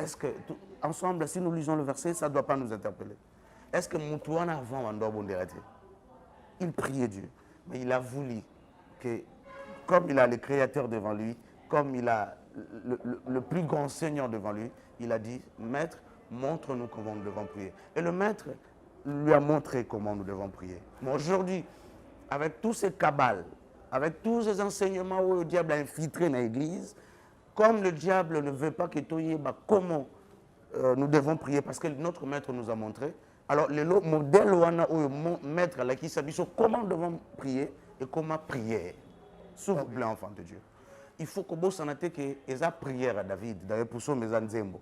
est-ce que, ensemble, si nous lisons le verset, ça ne doit pas nous interpeller. Est-ce que Moutouana avant Mandor il priait Dieu, mais il a voulu que, comme il a le Créateur devant lui, comme il a le plus grand Seigneur devant lui, il a dit, Maître, montre-nous comment nous devons prier. Et le Maître lui a montré comment nous devons prier. Mais aujourd'hui, avec tous ces cabales, avec tous ces enseignements où le diable a infiltré dans l'église, comme le diable ne veut pas que tu comment nous devons prier, parce que notre Maître nous a montré, alors le modèle où Maître là qui s'habille sur comment nous devons prier et comment prier. S'il vous plaît, enfant de Dieu. Il faut que vous sentiez que les prières à David, d'ailleurs pour ça, mes Nzembo.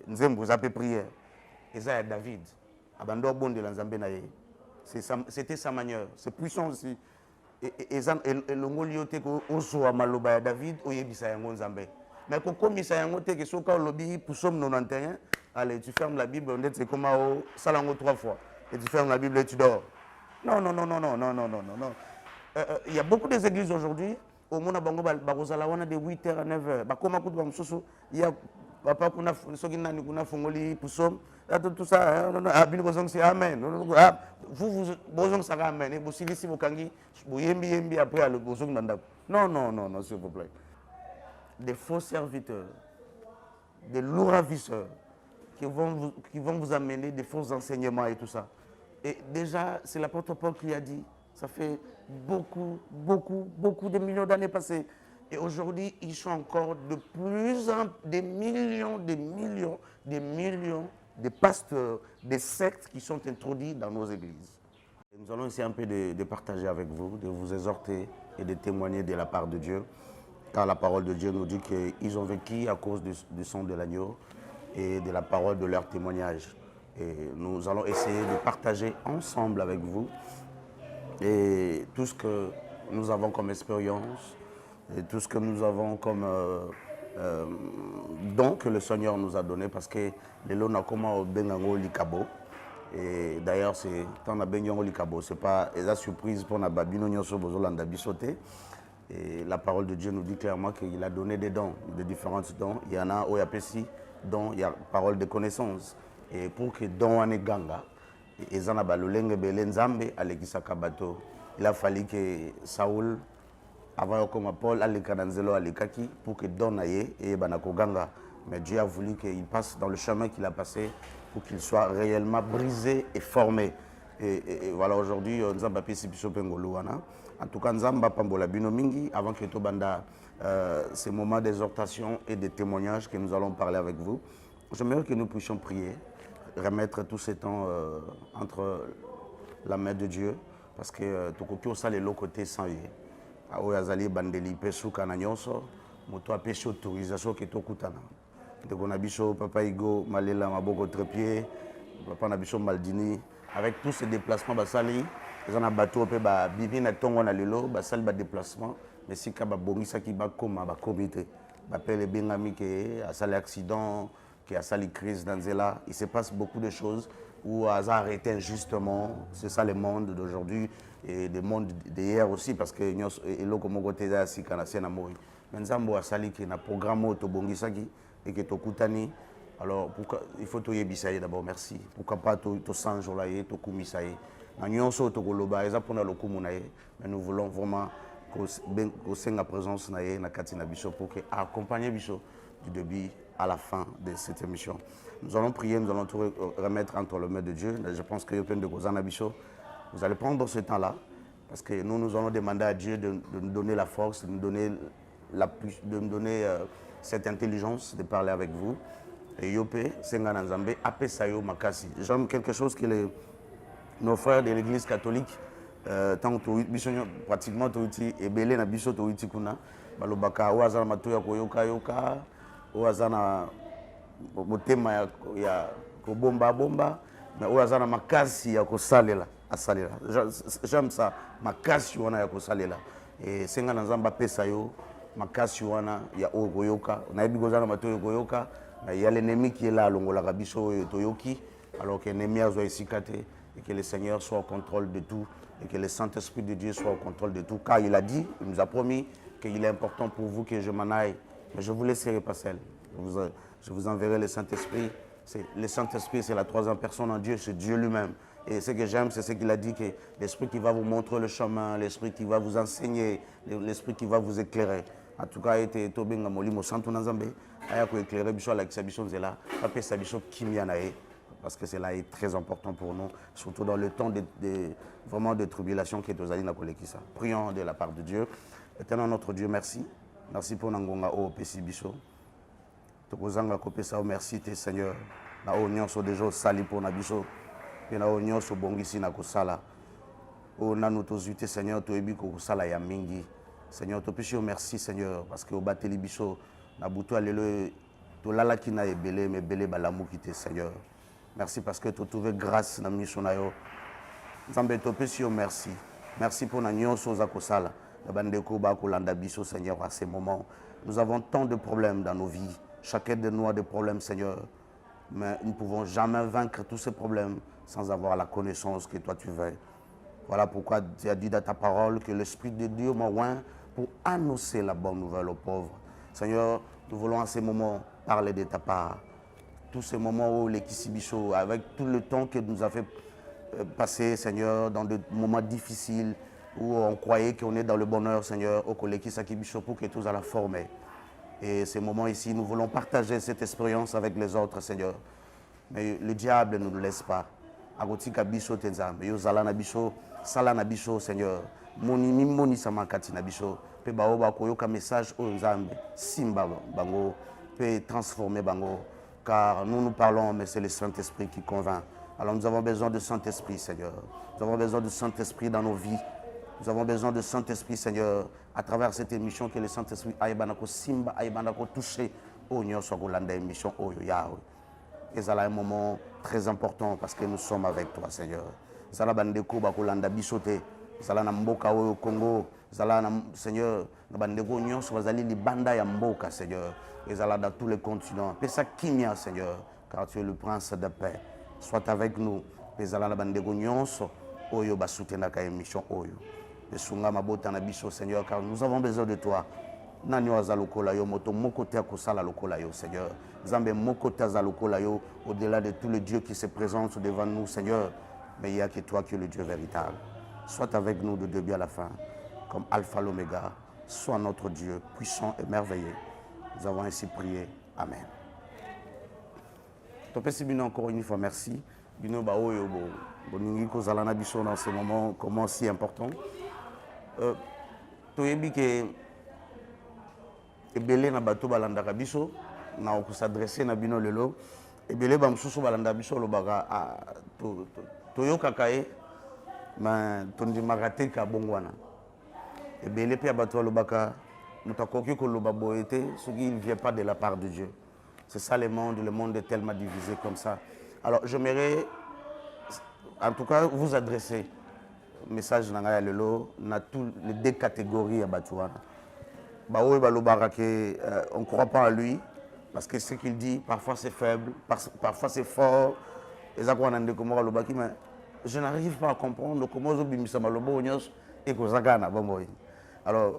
Nzembo, vous avez prière. Et à David. Abandon bon de l'Anzambé naye. C'était sa manière. C'est puissant aussi. Et le ngoliote ko oso amaloba David oyebisa yango Nzambé. Mais quand komisa yango te que soka lobby pour somme 91, allez, tu fermes la Bible, on dit c'est comme au salango 3 fois. Et tu fermes la Bible et tu dors. Non, non, non, non, non, non, non, non, non. Il y a beaucoup d'églises aujourd'hui, au monde on a de 8h à 9h. Il y a papa qui a fongoli pour somme. Tout ça, c'est amen. Vous ça amen. Et vous si vous kangi, vous yembi après le bozong nanda. Non, non, non, non, s'il vous plaît. Des faux serviteurs, des lourds ravisseurs qui vont vous amener des faux enseignements et tout ça. Et déjà, c'est l'apôtre Paul qui a dit, ça fait beaucoup de millions d'années passées. Et aujourd'hui, ils sont encore de plus en des millions de pasteurs, des sectes qui sont introduits dans nos églises. Et nous allons essayer un peu de partager avec vous, de vous exhorter et de témoigner de la part de Dieu. Car la parole de Dieu nous dit qu'ils ont vécu à cause du sang de l'agneau et de la parole de leur témoignage. Et nous allons essayer de partager ensemble avec vous et tout ce que nous avons comme expérience et tout ce que nous avons comme don que le Seigneur nous a donné, parce que les lots n'a comment bengango likabo. Et d'ailleurs, c'est tant na bengango likabo, c'est pas une surprise pour na babino nyoso bozolanda bisoté. Et la parole de Dieu nous dit clairement qu'il a donné des dons, de différents dons. Il y en a au Yapesi, dont il y a parole de connaissance. Et pour que don ane ganga, il a fallu que Saoul, avant comme Paul, pour que don aille et banako ganga. Mais Dieu a voulu qu'il passe dans le chemin qu'il a passé pour qu'il soit réellement brisé et formé. Et voilà, aujourd'hui, nous avons fait en tout cas, nous avons bino mingi avant que tu banda ces moments d'exhortation et de témoignages que nous allons parler avec vous. J'aimerais que nous puissions prier, remettre tous ces temps entre la main de Dieu, parce que tout ça les côté sans y. Azali bandeli pesu kananyonso, moto apesi autorisation que to kutana. Donc on a biso papa Igo malela maboko trépied, papa Nabiso Maldini, avec tous ces déplacements basali, ils ont un bateau pe ba bibi na tongo na lelo, basali ba déplacement, mais si ka ba bongisa ki ba koma ba comité, ba pele bengami ke a sali accident, qui a sali crise dans Zela, il se passe beaucoup de choses où a arrêté injustement, c'est ça le monde d'aujourd'hui et le monde d'hier aussi, parce que nous comme côté là si kana sena moi. Mais nzambo a sali ki na programme auto bongisa ki et que to kutani. Alors pourquoi il faut to yebisaye d'abord, merci. Pourquoi pas to 100 jours là to kumisaye. Na nyonso to koloba eza pona lokumu na ye, mais nous voulons vraiment que senga présence na ye na katina biso pour que accompagner biso du début à la fin de cette émission. Nous allons prier, nous allons tout remettre entre les mains de Dieu. Je pense que vous allez prendre ce temps-là, parce que nous allons demander à Dieu de nous donner la force, de nous donner cette intelligence de parler avec vous. Et Yopé, Senga Nzambe, Apesayo Makasi. J'aime quelque chose que nos frères de l'église catholique, tant que pratiquement et belé na biso touti kuna, balobaka oazana matoya koyoka yoka, oazana motema ya kobomba bomba, mais oazana makasi ya kosalela asalela. J'aime ça, makasi wana ya kosalela. Et Senga Nzamba pesa yo makasi wana ya okoyoka, na ebi kozana matoya koyoka, il y a l'ennemi qui est là, longola biso toyoki, alors que l'ennemi a zoisikate. Et que le Seigneur soit au contrôle de tout, et que le Saint-Esprit de Dieu soit au contrôle de tout. Car il a dit, il nous a promis qu'il est important pour vous que je m'en aille. Mais je vous laisserai pas seul. Je vous enverrai le Saint-Esprit. Le Saint-Esprit, c'est la troisième personne en Dieu, c'est Dieu lui-même. Et ce que j'aime, c'est ce qu'il a dit, que l'Esprit qui va vous montrer le chemin, l'Esprit qui va vous enseigner, l'Esprit qui va vous éclairer. En tout cas, il Tobenga Molimo Santo Nazambe, aya ko éclairer biso la exhibition zela, pape sabiso kimia nae, parce que cela est très important pour nous, surtout dans le temps vraiment de tribulation qui est aux alliés Nakolekisa. Prions de la part de Dieu. Éternel notre Dieu, merci. Merci pour Nangonga O Pesi Biso. Tokozanga kopesa merci te Seigneur. Na o nyonso déjà sali pour na biso. Et na o nyonso bongisi na kosala. O nanu tozuite Seigneur toyebi ko kosala ya mingi. Seigneur topesi merci Seigneur parce que au bateli biso na butu alelo to lala ki na ebele me bele balamu ki te Seigneur. Merci parce que tu trouvé grâce na miso na yo. Nzambe topesi merci. Merci pour na nyonso za kosala. Na bandeko ba kolanda biso Seigneur à ces moments. Nous avons tant de problèmes dans nos vies. Chacun de nous a des problèmes, Seigneur. Mais nous ne pouvons jamais vaincre tous ces problèmes sans avoir la connaissance que toi tu veux. Voilà pourquoi tu as dit dans ta parole que l'Esprit de Dieu m'a oint pour annoncer la bonne nouvelle aux pauvres. Seigneur, nous voulons à ces moments parler de ta part. Tous ces moments où les Kisibicho, avec tout le temps que nous a fait passer, Seigneur, dans des moments difficiles, où on croyait qu'on est dans le bonheur, Seigneur, au collègue Kisakibicho, pour que tous à la former. Et ces moments ici, nous voulons partager cette expérience avec les autres, Seigneur. Mais le diable ne nous laisse pas. Agotika biso tenzambe, yo zalana biso, salana biso, Seigneur. Moni moni samakati na biso. Pe baoba koyoka message au nzambe, simba bango, pe transformer bango. Car nous parlons, mais c'est le Saint-Esprit qui convainc. Alors nous avons besoin de Saint-Esprit, Seigneur. Nous avons besoin de Saint-Esprit dans nos vies. Nous avons besoin de Saint-Esprit, Seigneur, à travers cette émission, que le Saint-Esprit aïbanako simba, aïbanako touché, au nyoso golanda émission, au Yahweh. Et ça là un moment très important parce que nous sommes avec toi, Seigneur. Ça là bandeko bakolanda bisote, ça là na mboka au Congo, ça là Seigneur, na bandeko nyoso bazali libanda ya mboka, Seigneur. Et ça là dans tous les continents. Pesa kimia, Seigneur, car tu es le prince de paix. Sois avec nous. Et ça là na bandeko nyoso, oyo basutenaka émission oyo. Sunga mabota na biso Seigneur car nous avons besoin de toi. Nani waza lokola yo moto moko te akosala lokola yo Seigneur. Zambe moko te za lokola yo au-delà de tous les dieux qui se présentent devant nous Seigneur. Mais il n'y a que toi qui es le Dieu véritable. Sois avec nous de début à la fin comme Alpha l'Oméga. Sois notre Dieu puissant et merveilleux. Nous avons ainsi prié. Amen. Topesi bino encore une fois merci. Bino ba oyo boningi ko zalana biso dans ce moment comment si important. Toyebi ke ebele na bato balandaka biso na s'adresser na bino lelo ebele ba msusu balanda biso lobaka toyokaka ye ma tondimaka te ka bongwana ebele pe bato lobaka mutakoki koloba boye te soki il vient pas de la part de Dieu. C'est ça le monde est tellement divisé comme ça. Alors j'aimerais en tout cas vous adresser message nanga lelo na tous les deux catégories à Batouana. Baoui balobara que on ne croit pas à lui parce que ce qu'il dit parfois c'est faible, parfois c'est fort. Et ça quoi comment balobaki mais je n'arrive pas à comprendre comment zo bimisa malobo nyos et ko zakana bamoy. Alors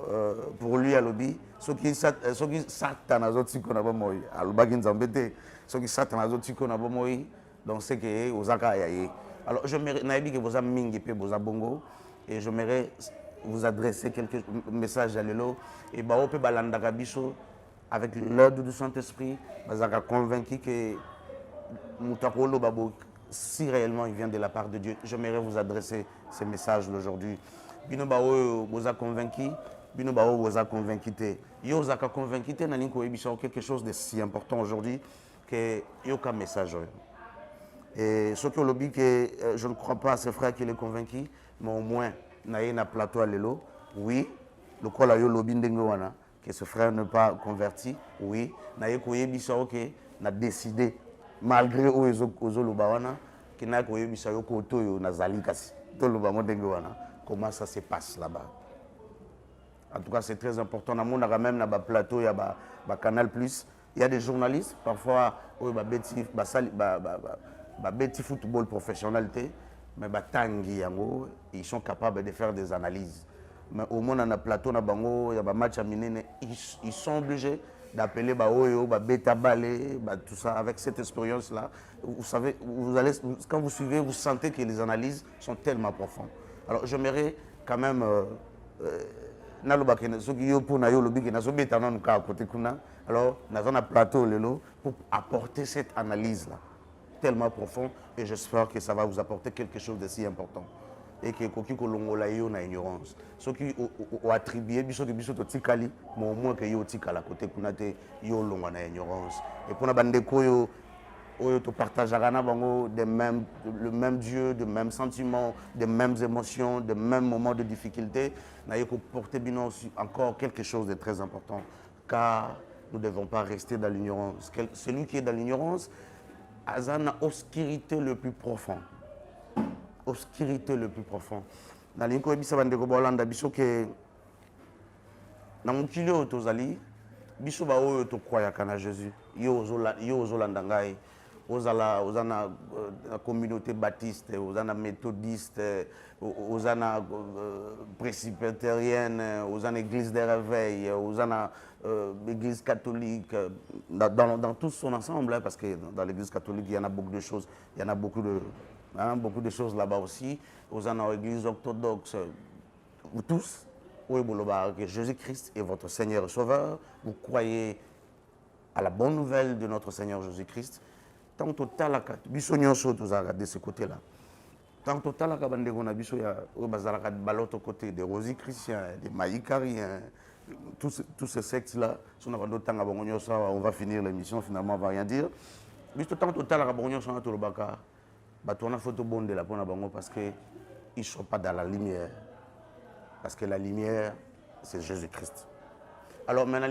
pour lui à lobby ceux qui satana zoti kona bamoy alobaki nzambete ceux qui satana zoti kona bamoy donc c'est que ozaka yaye. Alors, je m'aimerais que vous mingi pe boza bongo et je m'aimerais vous adresser quelques messages à l'élo et bao pe balanda kabiso avec l'aide du Saint-Esprit, bazaka convaincu que mutakolo babo si réellement il vient de la part de Dieu. Je m'aimerais vous adresser ces messages d'aujourd'hui. Bino bao boza convaincu, bino bao boza convaincu te. Yo zaka convaincu te na linko ebiso quelque chose de si important aujourd'hui que yo ka message. Et ce qui ont lobby que je ne crois pas à ce frère qu'il est convaincu, mais au moins, na plateau à l'élo, oui, le col a eu lobby n'dengoana, que ce frère n'est pas converti, oui, na koye bisa ok, n'a décidé, malgré ozo lobawana, que na koye bisa yo koto yo na zalikasi, to lobamo n'dengoana, comment ça se passe là-bas. En tout cas, c'est très important. Dans mon même na plateau, il y a Canal Plus, il y a des journalistes, parfois, Beti football professionnel, mais Tangi yango, ils sont capables de faire des analyses. Mais au moins, on a plateau, on a bango, il y a des matchs à miner, ils sont obligés d'appeler Baoyo, Beta Balé, tout ça, avec cette expérience-là, vous savez, quand vous suivez, vous sentez que les analyses sont tellement profondes. Alors j'aimerais quand même, alors, dans un plateau, pour apporter cette analyse-là, tellement profonde, et j'espère que ça va vous apporter quelque chose de si important. Et que koki kolongola yo na ignorance ceux qui ont attribué biso to tikali mais au moins que yo tikala côté kuna te yo longa na ignorance et pour na bandeko yo oyo to partageara na bango le même Dieu, de mêmes sentiments, des mêmes émotions, des mêmes moments de difficulté na yo porter bino encore quelque chose de très important car nous ne devons pas rester dans l'ignorance. Celui qui est dans l'ignorance a une obscurité le plus profond. Obscurité le plus profond. Dans l'inko ebisa bandeko bolanda biso ke na mukili oyo tozali biso ba oyo to croyaka na Jésus yo ozolanda ngai ozana communauté baptiste ozana méthodiste ozana presbytérienne ozana église des réveils ozana église catholique dans tout son ensemble parce que dans l'église catholique il y en a beaucoup de choses, il y en a beaucoup de choses là-bas aussi. Aux églises orthodoxes, vous tous, que Jésus-Christ est votre Seigneur et Sauveur. Vous croyez à la bonne nouvelle de notre Seigneur Jésus-Christ. Tant total, de ce côté-là. Tant total, de l'autre côté, des rosicruciens, des maïcariens, tous ces sectes-là, on va finir l'émission, finalement, on ne va rien dire. Mais tant total, on a photo bonne de la bonne parce qu'ils ne sont pas dans la lumière. Parce que la lumière, c'est Jésus-Christ. Alors maintenant,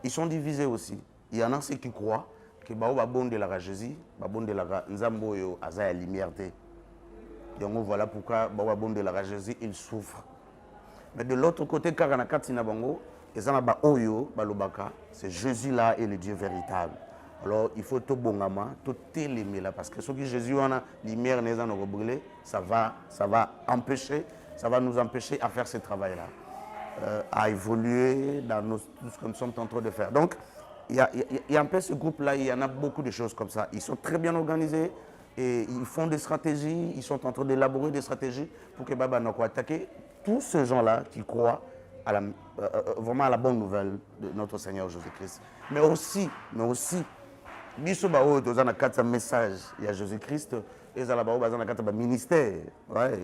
ils sont divisés aussi. Il y en a ceux qui croient que bon de la Jésus, bon de la Nzambo a la lumière. Donc voilà pourquoi bon de la Jésus, il souffre. Mais de l'autre côté, c'est Jésus là et le Dieu véritable. Alors il faut tout bongama, tout télémer là, parce que ce que Jésus a, lumière n'est pas brûlée, ça va empêcher, ça va nous empêcher à faire ce travail-là, à évoluer dans tout ce que nous sommes en train de faire. Donc il y a un peu ce groupe-là, il y en a beaucoup de choses comme ça. Ils sont très bien organisés et ils font des stratégies, ils sont en train d'élaborer des stratégies pour que Baba n'ait pas attaqué tous ces gens-là qui croient à vraiment à la bonne nouvelle de notre Seigneur Jésus-Christ. Mais aussi, biso ba oyo tozana kata message il y a Jésus-Christ et za la ba bazana kata ba ministère. Ouais,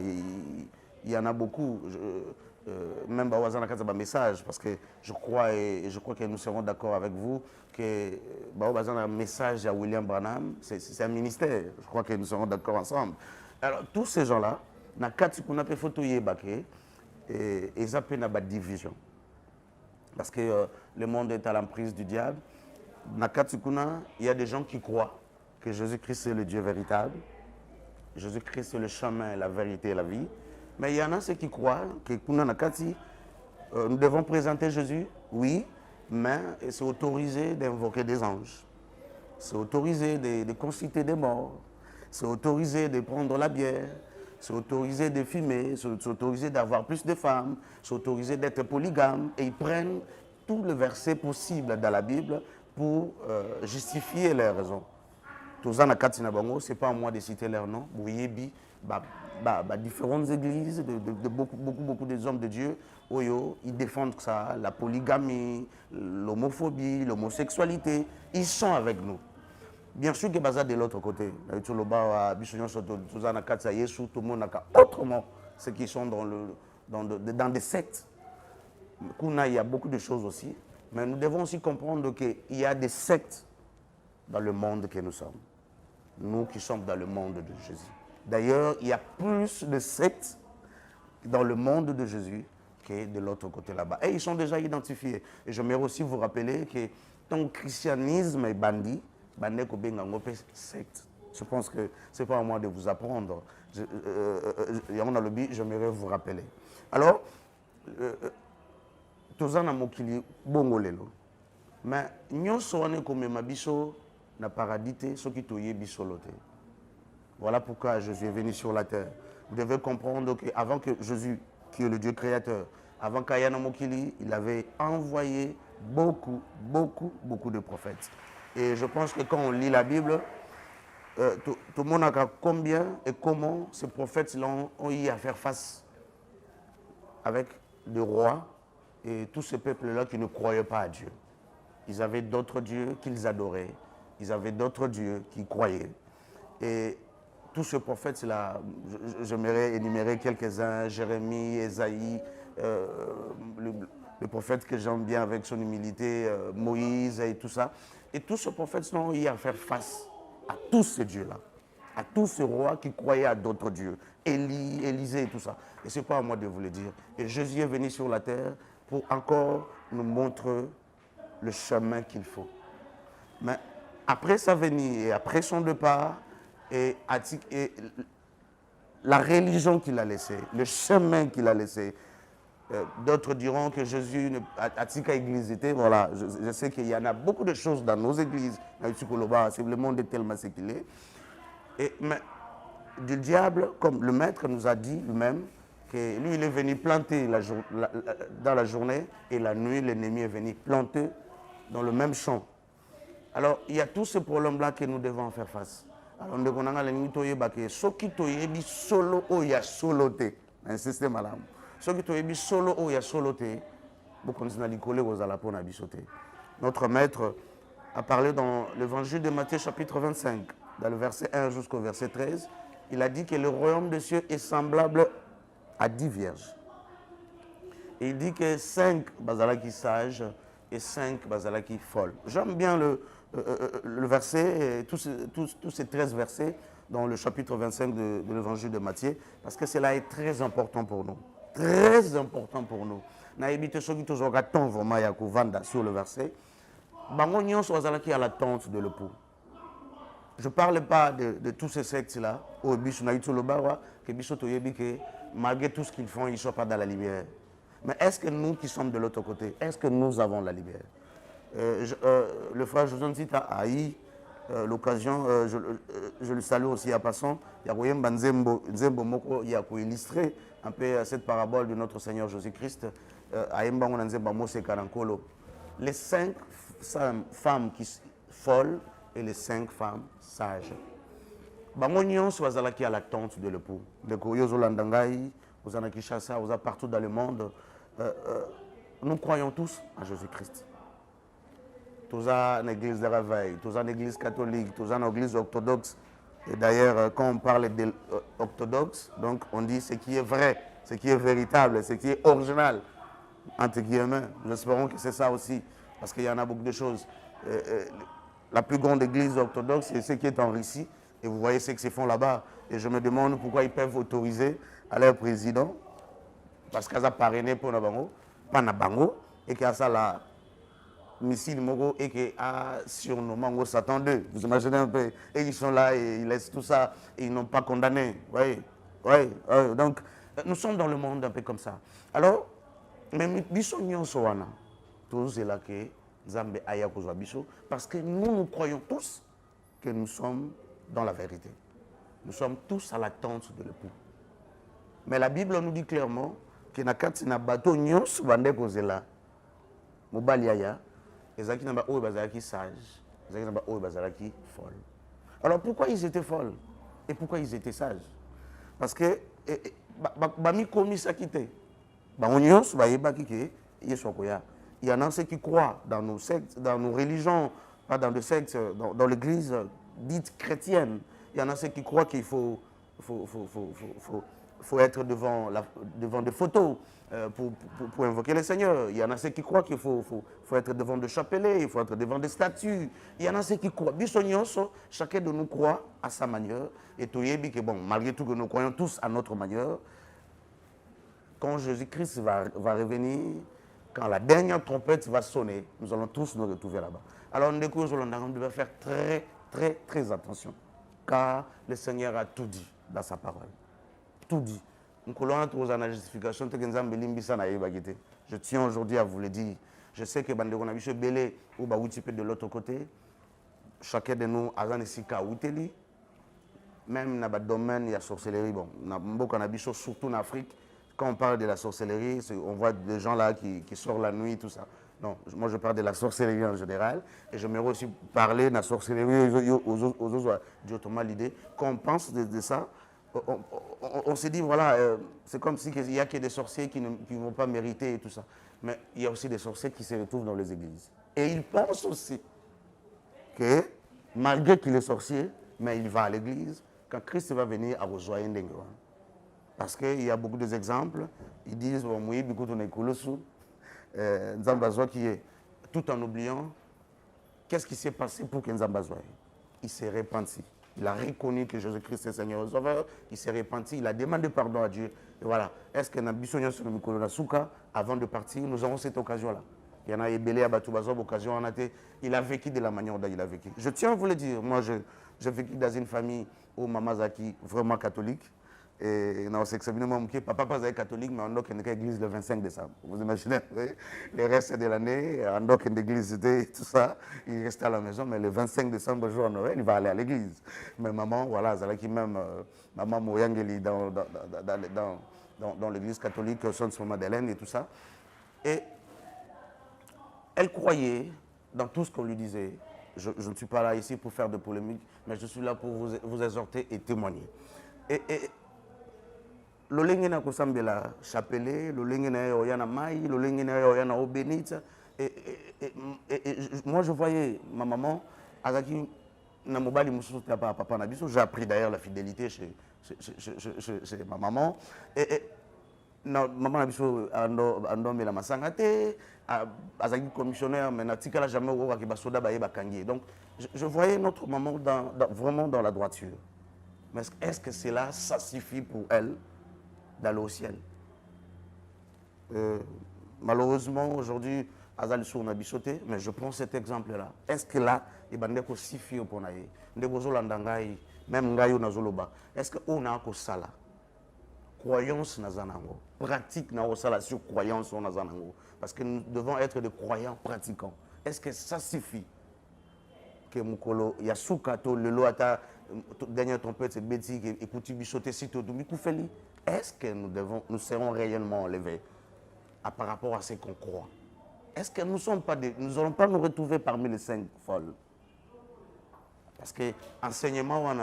il y en a beaucoup même ba bazana kata ba message parce que je crois que nous serons d'accord avec vous que ba bazana message à William Branham, c'est un ministère. Je crois que nous serons d'accord ensemble. Alors tous ces gens-là na kati kuna pe photo yebake et ça peut na ba division. Parce que le monde est à l'emprise du diable. Il y a des gens qui croient que Jésus-Christ est le Dieu véritable. Jésus-Christ est le chemin, la vérité et la vie. Mais il y en a ceux qui croient que nous devons présenter Jésus, oui, mais c'est autorisé d'invoquer des anges. C'est autorisé de consulter des morts. C'est autorisé de prendre la bière. C'est autorisé de fumer. C'est autorisé d'avoir plus de femmes. C'est autorisé d'être polygame. Et ils prennent tous les versets possibles dans la Bible pour justifier leurs raisons. Ce n'est pas à moi de citer leurs noms. Bouyebi, différentes églises, de beaucoup des hommes de Dieu, ils défendent ça, la polygamie, l'homophobie, l'homosexualité. Ils sont avec nous. Bien sûr que Baza de l'autre côté, autrement, ceux qui sont dans des sectes. Il y a beaucoup de choses aussi. Mais nous devons aussi comprendre qu'il y a des sectes dans le monde que nous sommes. Nous qui sommes dans le monde de Jésus. D'ailleurs, il y a plus de sectes dans le monde de Jésus que de l'autre côté là-bas. Et ils sont déjà identifiés. Et j'aimerais aussi vous rappeler que ton christianisme est bandit, secte. Je pense que ce n'est pas à moi de vous apprendre. J'aimerais vous rappeler. Alors, tozana mokili bongo lelo mais nyonso wane komema biso na paradis te soki toyebi solo te. Voilà pourquoi Jésus est venu sur la terre. Vous devez comprendre qu'avant que Jésus, qui est le Dieu créateur, avant qu'Ayana Mokili, il avait envoyé beaucoup, beaucoup, beaucoup de prophètes. Et je pense que quand on lit la Bible, tout le monde a combien et comment ces prophètes ont eu à faire face avec des rois et tous ces peuples-là qui ne croyaient pas à Dieu. Ils avaient d'autres dieux qu'ils adoraient. Ils avaient d'autres dieux qu'ils croyaient. Et tous ces prophètes-là, j'aimerais énumérer quelques-uns, Jérémie, Ésaïe, le prophète que j'aime bien avec son humilité, Moïse et tout ça. Et tous ces prophètes ont eu à faire face à tous ces dieux-là, à tous ces rois qui croyaient à d'autres dieux, Élie, Élisée et tout ça. Et ce n'est pas à moi de vous le dire. Et Jésus est venu sur la terre pour encore nous montrer le chemin qu'il faut. Mais après sa venue et après son départ, et la religion qu'il a laissée, le chemin qu'il a laissé, d'autres diront que Jésus a église était, voilà, je sais qu'il y en a beaucoup de choses dans nos églises, c'est le monde est tellement ce qu'il est. Mais du diable, comme le maître nous a dit lui-même, que lui il est venu planter dans la journée et la nuit l'ennemi est venu planter dans le même champ. Alors il y a tous ces problèmes-là que nous devons faire face. Alors nous devons que ce qui est solo ou il y a soloté, un système à l'âme. Ce qui est solo ou il y a soloté, notre maître a parlé dans l'évangile de Matthieu chapitre 25, dans le verset 1 jusqu'au verset 13, il a dit que le royaume des cieux est semblable à 10 vierges. Et il dit que 5 bazalaki sages et 5 bazalaki folles. J'aime bien le verset, tous ces 13 versets dans le chapitre 25 de l'évangile de Matthieu, parce que cela est très important pour nous. Très important pour nous. Na évité ceux qui toujours attendent vraiment ya vanda sur le verset. Bango nyonso bazalaki à l'attente de l'époux. Je ne parle pas de tous ces sectes-là, au biso na itolobawa, que biso toyebi que malgré tout ce qu'ils font, ils ne sont pas dans la lumière. Mais est-ce que nous qui sommes de l'autre côté, est-ce que nous avons la lumière? Le frère José a eu l'occasion, je le salue aussi à passant, il y a Nzembo Moko, il y a illustré un peu cette parabole de notre Seigneur Jésus-Christ, les 5 femmes qui folles et les 5 femmes sages. Bango nyonso bazalaki à l'attente de l'époux. Ndeko yo zolandangai, vous en Kinshasa, vous êtes partout dans le monde. Nous croyons tous à Jésus-Christ. Tous à l'église de réveil, tous à l'église catholique, tous à l'église orthodoxe. Et d'ailleurs, quand on parle d'orthodoxe, donc on dit ce qui est vrai, ce qui est véritable, ce qui est original. Entre guillemets, nous espérons que c'est ça aussi, parce qu'il y en a beaucoup de choses. La plus grande église orthodoxe, c'est ce qui est en Russie, et vous voyez ce qu'ils font là-bas. Et je me demande pourquoi ils peuvent autoriser à leur président, parce qu'ils ont parrainé pour Nabango, pas Nabango, et qu'il y a ça là, missile Mogo, et qu'il y a surnommé Satan 2. Vous imaginez un peu, et ils sont là, et ils laissent tout ça, et ils n'ont pas condamné. Oui, oui. Donc, nous sommes dans le monde un peu comme ça. Alors, mais biso nyonso wana, tous est là que Nzambe aya kozwa biso, parce que nous croyons tous que nous sommes dans la vérité. Nous sommes tous à l'attente de l'époux. Mais la Bible nous dit clairement que na kati na bato nyonso bande kozela mobali aya ezaki na ba oyo bazalaki sage, ezaki na ba oyo bazalaki folle. Alors pourquoi ils étaient folles et pourquoi ils étaient sages? Parce que bami komi sakite. Il y en a ceux qui croient dans nos sectes, dans nos religions, pas dans les sectes, dans l'église dite chrétienne. Il y en a ceux qui croient qu'il faut être devant des photos pour invoquer le Seigneur. Il y en a ceux qui croient qu'il faut être devant des chapelets, il faut être devant des statues. Il y en a ceux qui croient. Chacun de nous croit à sa manière. Et bon, malgré tout que nous croyons tous à notre manière, quand Jésus-Christ va revenir, quand la dernière trompette va sonner, nous allons tous nous retrouver là-bas. Alors nous devons faire très, très, très attention, car le Seigneur a tout dit dans sa parole. Tout dit. Je tiens aujourd'hui à vous le dire. Je sais que Bandeko Belé ou de l'autre côté, chacun de nous a un même dans le domaine de la sorcellerie, bon, surtout en Afrique. Quand on parle de la sorcellerie, on voit des gens là qui sortent la nuit, tout ça. Non, moi je parle de la sorcellerie en général. Et j'aimerais aussi parler de la sorcellerie aux autres. D'autrement, l'idée qu'on pense de ça, on s'est dit, voilà, c'est comme si il n'y a que des sorciers qui ne vont pas mériter et tout ça. Mais il y a aussi des sorciers qui se retrouvent dans les églises. Et ils pensent aussi que malgré qu'il est sorcier, mais il va à l'église, quand Christ va venir à rejoindre Ndengue. Parce qu'il y a beaucoup d'exemples, ils disent, bon, moi, beaucoup de Nekolosu, Nzambazoa qui est, tout en oubliant, qu'est-ce qui s'est passé pour que Nzambazoa il s'est repenti. Il a reconnu que Jésus-Christ est Seigneur et Sauveur, il s'est repenti, il a demandé pardon à Dieu. Et voilà. Est-ce que Nabisonyo sur le Mikolo Nasuka, avant de partir, nous avons cette occasion-là? Il y en a Ebélé à Batoubazob, occasion en a été. Il a vécu de la manière dont il a vécu. Je tiens à vous le dire, moi j'ai vécu dans une famille où maman Zaki, vraiment catholique. Et non, c'est extrêmement que papa pas catholique, mais on a une église le 25 décembre. Vous imaginez, oui? Le reste de l'année, on a une église, tout ça, il reste à la maison, mais le 25 décembre, jour de Noël, il va aller à l'église. Mais maman, voilà, c'est là qui même, maman Moyangeli dans l'église catholique, son Madeleine et tout ça. Et elle croyait dans tout ce qu'on lui disait. Je ne suis pas là ici pour faire de polémique, mais je suis là pour vous exhorter et témoigner. Et le lenge na kosambela chapelet, le lenge na oyana mai, le lenge na oyana obenita. Et moi je voyais ma maman, Azaki na mobali musuta papa na biso. J'ai appris d'ailleurs la fidélité chez ma maman. Et maman na biso ando mela masanga te, Azaki commissionnaire, mais na tika la jamais oka ki basoda baye bakangi. Donc je voyais notre maman vraiment dans la droiture. Mais est-ce que cela, ça suffit pour elle d'aller au ciel? Malheureusement, aujourd'hui, Azal sur n'a bichoté, mais je prends cet exemple-là. Est-ce que là, il y a des suffit pour naïe, des gozolandangai, même ngayo nazoloba. Est-ce que on a que ça là? Croyance nazanango, pratique na osala sur croyance on nazanango, parce que nous devons être des croyants pratiquants. Est-ce que ça suffit? Que mukolo yasuka to le loata dernière trompette c'est bêtise écoute bichoté sito du mikoufeli. Est-ce que nous serons réellement enlevés par rapport à ce qu'on croit? Est-ce que nous n'allons pas nous retrouver parmi les 5 folles? Parce que l'enseignement,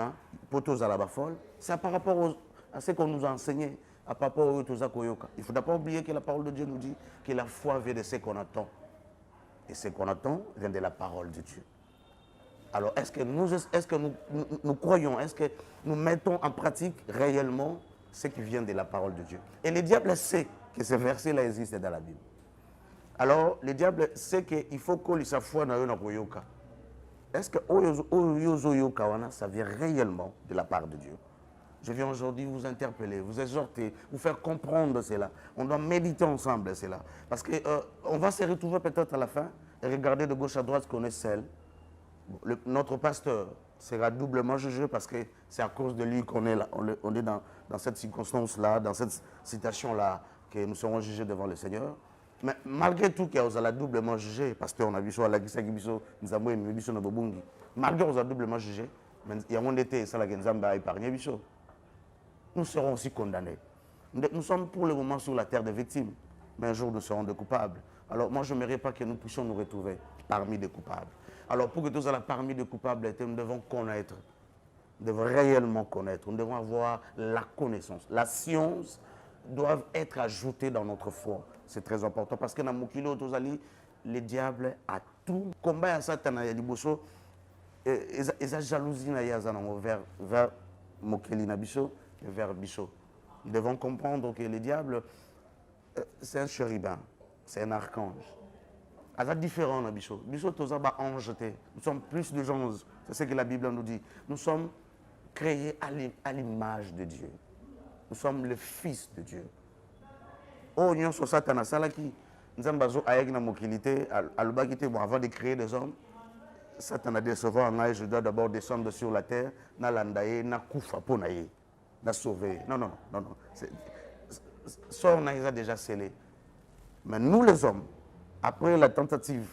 pour tous à la folle, c'est par rapport à ce qu'on nous a enseigné, à par rapport aux tous à Koyoka. Il ne faut pas oublier que la parole de Dieu nous dit que la foi vient de ce qu'on attend. Et ce qu'on attend vient de la parole de Dieu. Alors, est-ce que nous croyons, est-ce que nous mettons en pratique réellement ce qui vient de la parole de Dieu? Et le diable sait que ce verset-là existe dans la Bible. Alors, le diable sait qu'il faut qu'il sa foi dans Yoka. Est-ce que ça vient réellement de la part de Dieu? Je viens aujourd'hui vous interpeller, vous exhorter, vous faire comprendre cela. On doit méditer ensemble cela. Parce qu'on va se retrouver peut-être à la fin et regarder de gauche à droite qu'on est seul. Notre pasteur sera doublement jugé parce que c'est à cause de lui qu'on est là. On est dans cette circonstance-là, dans cette situation-là, que nous serons jugés devant le Seigneur. Mais malgré tout, qu'on a doublement jugé, parce qu'on a vu ça, malgré qu'on a doublement jugé, il y a un été, ça a épargné, nous serons aussi condamnés. Nous sommes pour le moment sur la terre des victimes, mais un jour nous serons des coupables. Alors moi, je n'aimerais pas que nous puissions nous retrouver parmi des coupables. Alors pour que tous soyons parmi des coupables, nous devons connaître, nous devons réellement connaître, nous devons avoir la connaissance. La science doit être ajoutée dans notre foi. C'est très important parce que dans Mokilo, le diable a tout. Combat à Satan, il y a des bossos, et la jalousie vers Mokeli Nabiso et vers Bicho. Nous devons comprendre que le diable, c'est un chérubin, c'est un archange. C'est différent, Bicho. Bicho, tous les anges, nous sommes plus de gens, c'est ce que la Bible nous dit. Nous sommes créés à l'image de Dieu. Nous sommes le Fils de Dieu. Oh, nous sommes Satan, Salaki. Nous sommes avec la mobilité, avant de créer des hommes. Satan a décevoir en âge, je dois d'abord descendre sur la terre, na landaye, na koufa, pour naïe, na sauver. Non. Ça, on a déjà scellé. Mais nous, les hommes, après la tentative,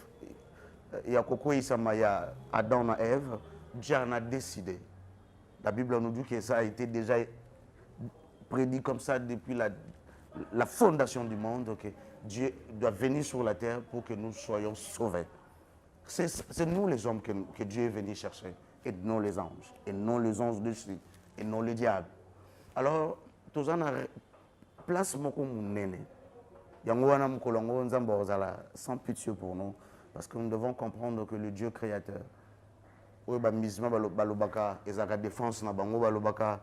il y a Koko Isamaya, Adam et Ève, Dieu en a décidé. La Bible nous dit que ça a été déjà prédit comme ça depuis la fondation du monde. Okay. Dieu doit venir sur la terre pour que nous soyons sauvés. C'est nous les hommes que Dieu est venu chercher, et non les anges, et non les anges de Dieu, et non les diables. Alors, tous en place moko munene. Yango wana mukolongo nzambe ozala sans pitié pour nous, parce que nous devons comprendre que le Dieu créateur, oyo ba misma balobaka ezaka défense na bango balobaka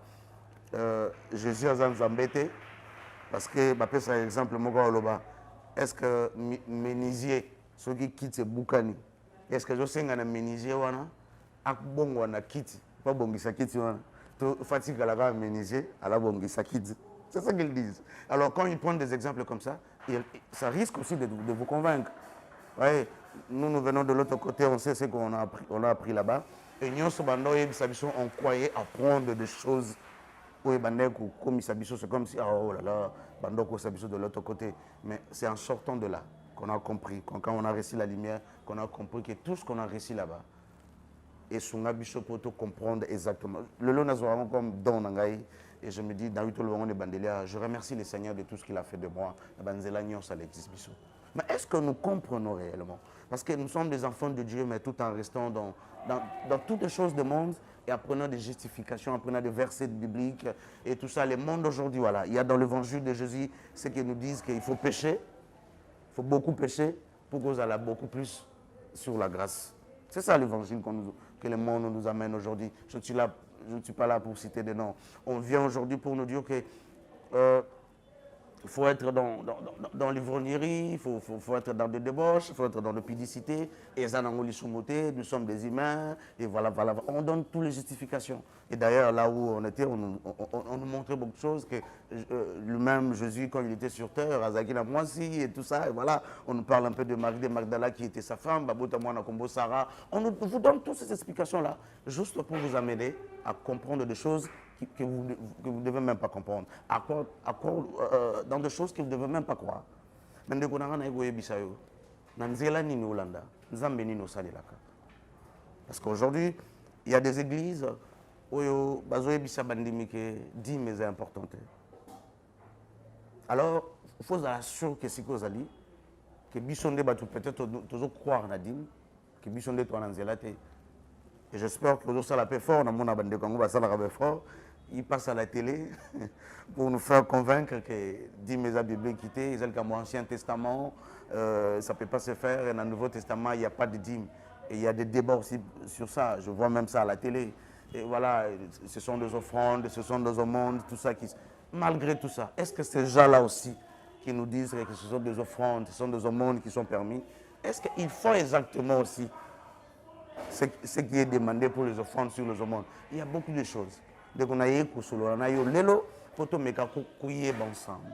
Jésus aza nzambe te, parce que bapesa exemple moko oloba est-ce que menisier soki kiti ebukani est-ce que josenga na menisier wana akbongo wana kiti pa bongisa kiti wana to fatika la kaka menisier ala bongisa kiti. C'est ça qu'ils disent. Alors quand ils prennent des exemples comme ça, ça risque aussi de vous convaincre. Ouais, nous venons de l'autre côté, on sait ce qu'on a appris là-bas. Et nous, on croyait apprendre des choses. C'est comme si, oh là là, Bandoko Sabiso de l'autre côté. Mais c'est en sortant de là qu'on a compris, quand on a reçu la lumière, qu'on a compris que tout ce qu'on a reçu là-bas, et son abisso pour tout comprendre exactement. Le lot n'a vraiment comme don nangai. Et je me dis, dans tout le monde de Bandelia, je remercie le Seigneur de tout ce qu'il a fait de moi. Mais est-ce que nous comprenons réellement? Parce que nous sommes des enfants de Dieu, mais tout en restant dans toutes les choses du monde et apprenant des justifications, apprenant des versets bibliques et tout ça. Le monde aujourd'hui, voilà, il y a dans l'évangile de Jésus ce qui nous disent qu'il faut pécher, il faut beaucoup pécher pour qu'on aille beaucoup plus sur la grâce. C'est ça l'évangile que le monde nous amène aujourd'hui. Je ne suis pas là pour citer des noms. On vient aujourd'hui pour nous dire que il faut être dans l'ivrognerie, il faut être dans des débauches, il faut être dans la pudicité. Et ça, nous sommes des humains. Et voilà. On donne toutes les justifications. Et d'ailleurs, là où on était, on nous montrait beaucoup de choses. Que lui-même, Jésus, quand il était sur terre, Azakina Moisi et tout ça. Et voilà, on nous parle un peu de Marie de Magdala qui était sa femme, Babouta Moana Kombo Sarah. On vous donne toutes ces explications-là, juste pour vous amener à comprendre des choses que vous ne devez même pas comprendre. Dans des choses que vous ne devez même pas croire. Parce qu'aujourd'hui, il y a des églises où dîme est importante. Alors, il faut assurer que c'est que vous allez, que Bissonde peut-être toujours croire en la dîme, que Bissonde toi en zélate. Et j'espère que ça la paix fort, dans mon abandon Congo, ça la paix fort. Il passe à la télé pour nous faire convaincre que 10 mes bibliques quittés, ils ont comme l'Ancien Testament, ça ne peut pas se faire. Et dans le Nouveau Testament, il n'y a pas de dîme. Et il y a des débats aussi sur ça. Je vois même ça à la télé. Et voilà, ce sont des offrandes, ce sont des aumônes, tout ça. Malgré tout ça, est-ce que ces gens-là aussi qui nous disent que ce sont des offrandes, ce sont des aumônes qui sont permis, est-ce qu'il faut exactement aussi ce qui est demandé pour les offrandes sur les aumônes? Il y a beaucoup de choses. Donc on a eu ensemble.